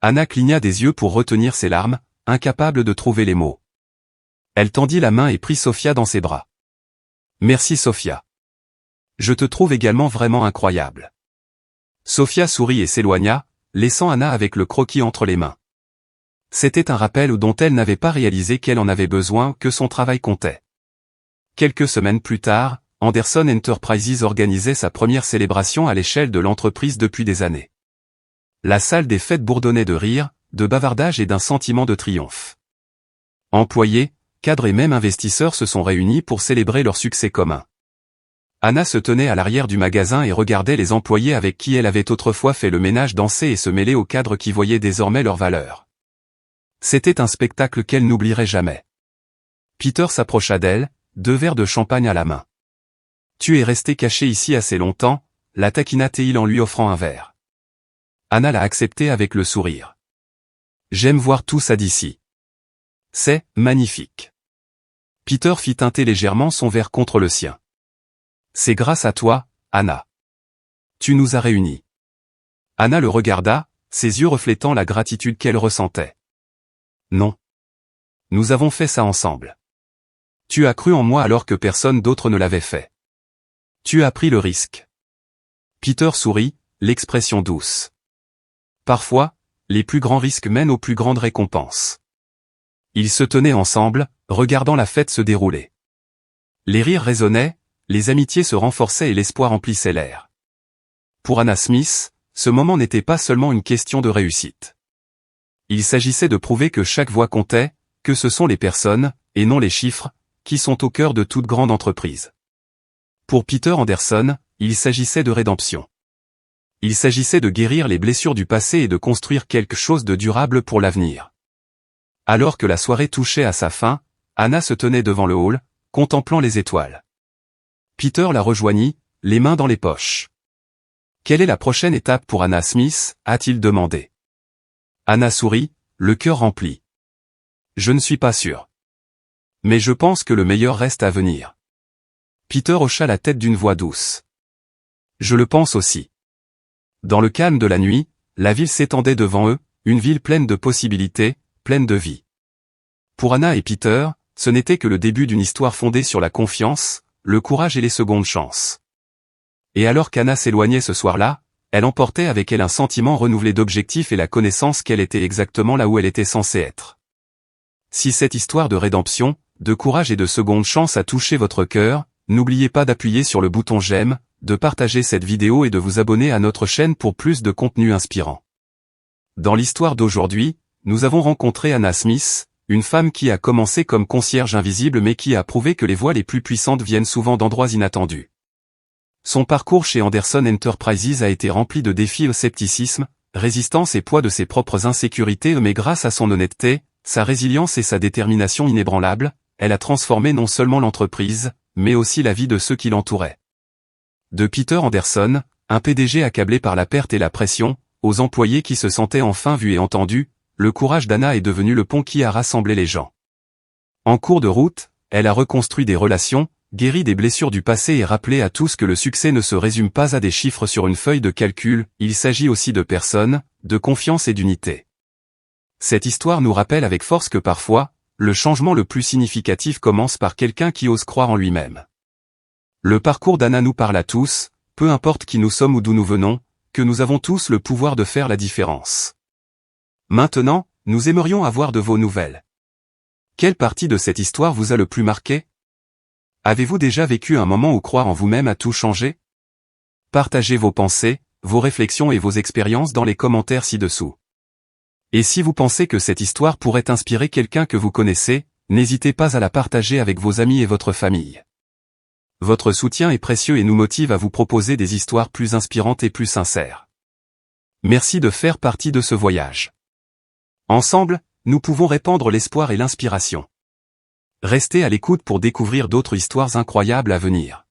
Anna cligna des yeux pour retenir ses larmes, incapable de trouver les mots. Elle tendit la main et prit Sophia dans ses bras. « Merci Sophia. Je te trouve également vraiment incroyable. » Sophia sourit et s'éloigna, laissant Anna avec le croquis entre les mains. C'était un rappel dont elle n'avait pas réalisé qu'elle en avait besoin, que son travail comptait. Quelques semaines plus tard, Anderson Enterprises organisait sa première célébration à l'échelle de l'entreprise depuis des années. La salle des fêtes bourdonnait de rires, de bavardages et d'un sentiment de triomphe. Employés, cadres et même investisseurs se sont réunis pour célébrer leur succès commun. Anna se tenait à l'arrière du magasin et regardait les employés avec qui elle avait autrefois fait le ménage danser et se mêler aux cadres qui voyaient désormais leur valeur. C'était un spectacle qu'elle n'oublierait jamais. Peter s'approcha d'elle, 2 verres de champagne à la main. « Tu es resté caché ici assez longtemps », la taquina-t-il en lui offrant un verre. Anna l'a accepté avec le sourire. « J'aime voir tout ça d'ici. C'est magnifique. » Peter fit teinter légèrement son verre contre le sien. « C'est grâce à toi, Anna. Tu nous as réunis. » Anna le regarda, ses yeux reflétant la gratitude qu'elle ressentait. « Non. Nous avons fait ça ensemble. Tu as cru en moi alors que personne d'autre ne l'avait fait. Tu as pris le risque. » Peter sourit, l'expression douce. Parfois, les plus grands risques mènent aux plus grandes récompenses. Ils se tenaient ensemble, regardant la fête se dérouler. Les rires résonnaient, les amitiés se renforçaient et l'espoir emplissait l'air. Pour Anna Smith, ce moment n'était pas seulement une question de réussite. Il s'agissait de prouver que chaque voix comptait, que ce sont les personnes, et non les chiffres, qui sont au cœur de toute grande entreprise. Pour Peter Anderson, il s'agissait de rédemption. Il s'agissait de guérir les blessures du passé et de construire quelque chose de durable pour l'avenir. Alors que la soirée touchait à sa fin, Anna se tenait devant le hall, contemplant les étoiles. Peter la rejoignit, les mains dans les poches. « Quelle est la prochaine étape pour Anna Smith ?» a-t-il demandé. Anna sourit, le cœur rempli. « Je ne suis pas sûr. Mais je pense que le meilleur reste à venir. » Peter hocha la tête d'une voix douce. « Je le pense aussi. » Dans le calme de la nuit, la ville s'étendait devant eux, une ville pleine de possibilités, pleine de vie. Pour Anna et Peter, ce n'était que le début d'une histoire fondée sur la confiance, le courage et les secondes chances. Et alors qu'Anna s'éloignait ce soir-là, elle emportait avec elle un sentiment renouvelé d'objectif et la connaissance qu'elle était exactement là où elle était censée être. Si cette histoire de rédemption, de courage et de seconde chance a touché votre cœur, n'oubliez pas d'appuyer sur le bouton j'aime, de partager cette vidéo et de vous abonner à notre chaîne pour plus de contenu inspirant. Dans l'histoire d'aujourd'hui, nous avons rencontré Anna Smith, une femme qui a commencé comme concierge invisible mais qui a prouvé que les voix les plus puissantes viennent souvent d'endroits inattendus. Son parcours chez Anderson Enterprises a été rempli de défis au scepticisme, résistance et poids de ses propres insécurités, mais grâce à son honnêteté, sa résilience et sa détermination inébranlables, elle a transformé non seulement l'entreprise, mais aussi la vie de ceux qui l'entouraient. De Peter Anderson, un PDG accablé par la perte et la pression, aux employés qui se sentaient enfin vus et entendus, le courage d'Anna est devenu le pont qui a rassemblé les gens. En cours de route, elle a reconstruit des relations, guéri des blessures du passé et rappelé à tous que le succès ne se résume pas à des chiffres sur une feuille de calcul, il s'agit aussi de personnes, de confiance et d'unité. Cette histoire nous rappelle avec force que parfois, le changement le plus significatif commence par quelqu'un qui ose croire en lui-même. Le parcours d'Anna nous parle à tous, peu importe qui nous sommes ou d'où nous venons, que nous avons tous le pouvoir de faire la différence. Maintenant, nous aimerions avoir de vos nouvelles. Quelle partie de cette histoire vous a le plus marqué ? Avez-vous déjà vécu un moment où croire en vous-même a tout changé ? Partagez vos pensées, vos réflexions et vos expériences dans les commentaires ci-dessous. Et si vous pensez que cette histoire pourrait inspirer quelqu'un que vous connaissez, n'hésitez pas à la partager avec vos amis et votre famille. Votre soutien est précieux et nous motive à vous proposer des histoires plus inspirantes et plus sincères. Merci de faire partie de ce voyage. Ensemble, nous pouvons répandre l'espoir et l'inspiration. Restez à l'écoute pour découvrir d'autres histoires incroyables à venir.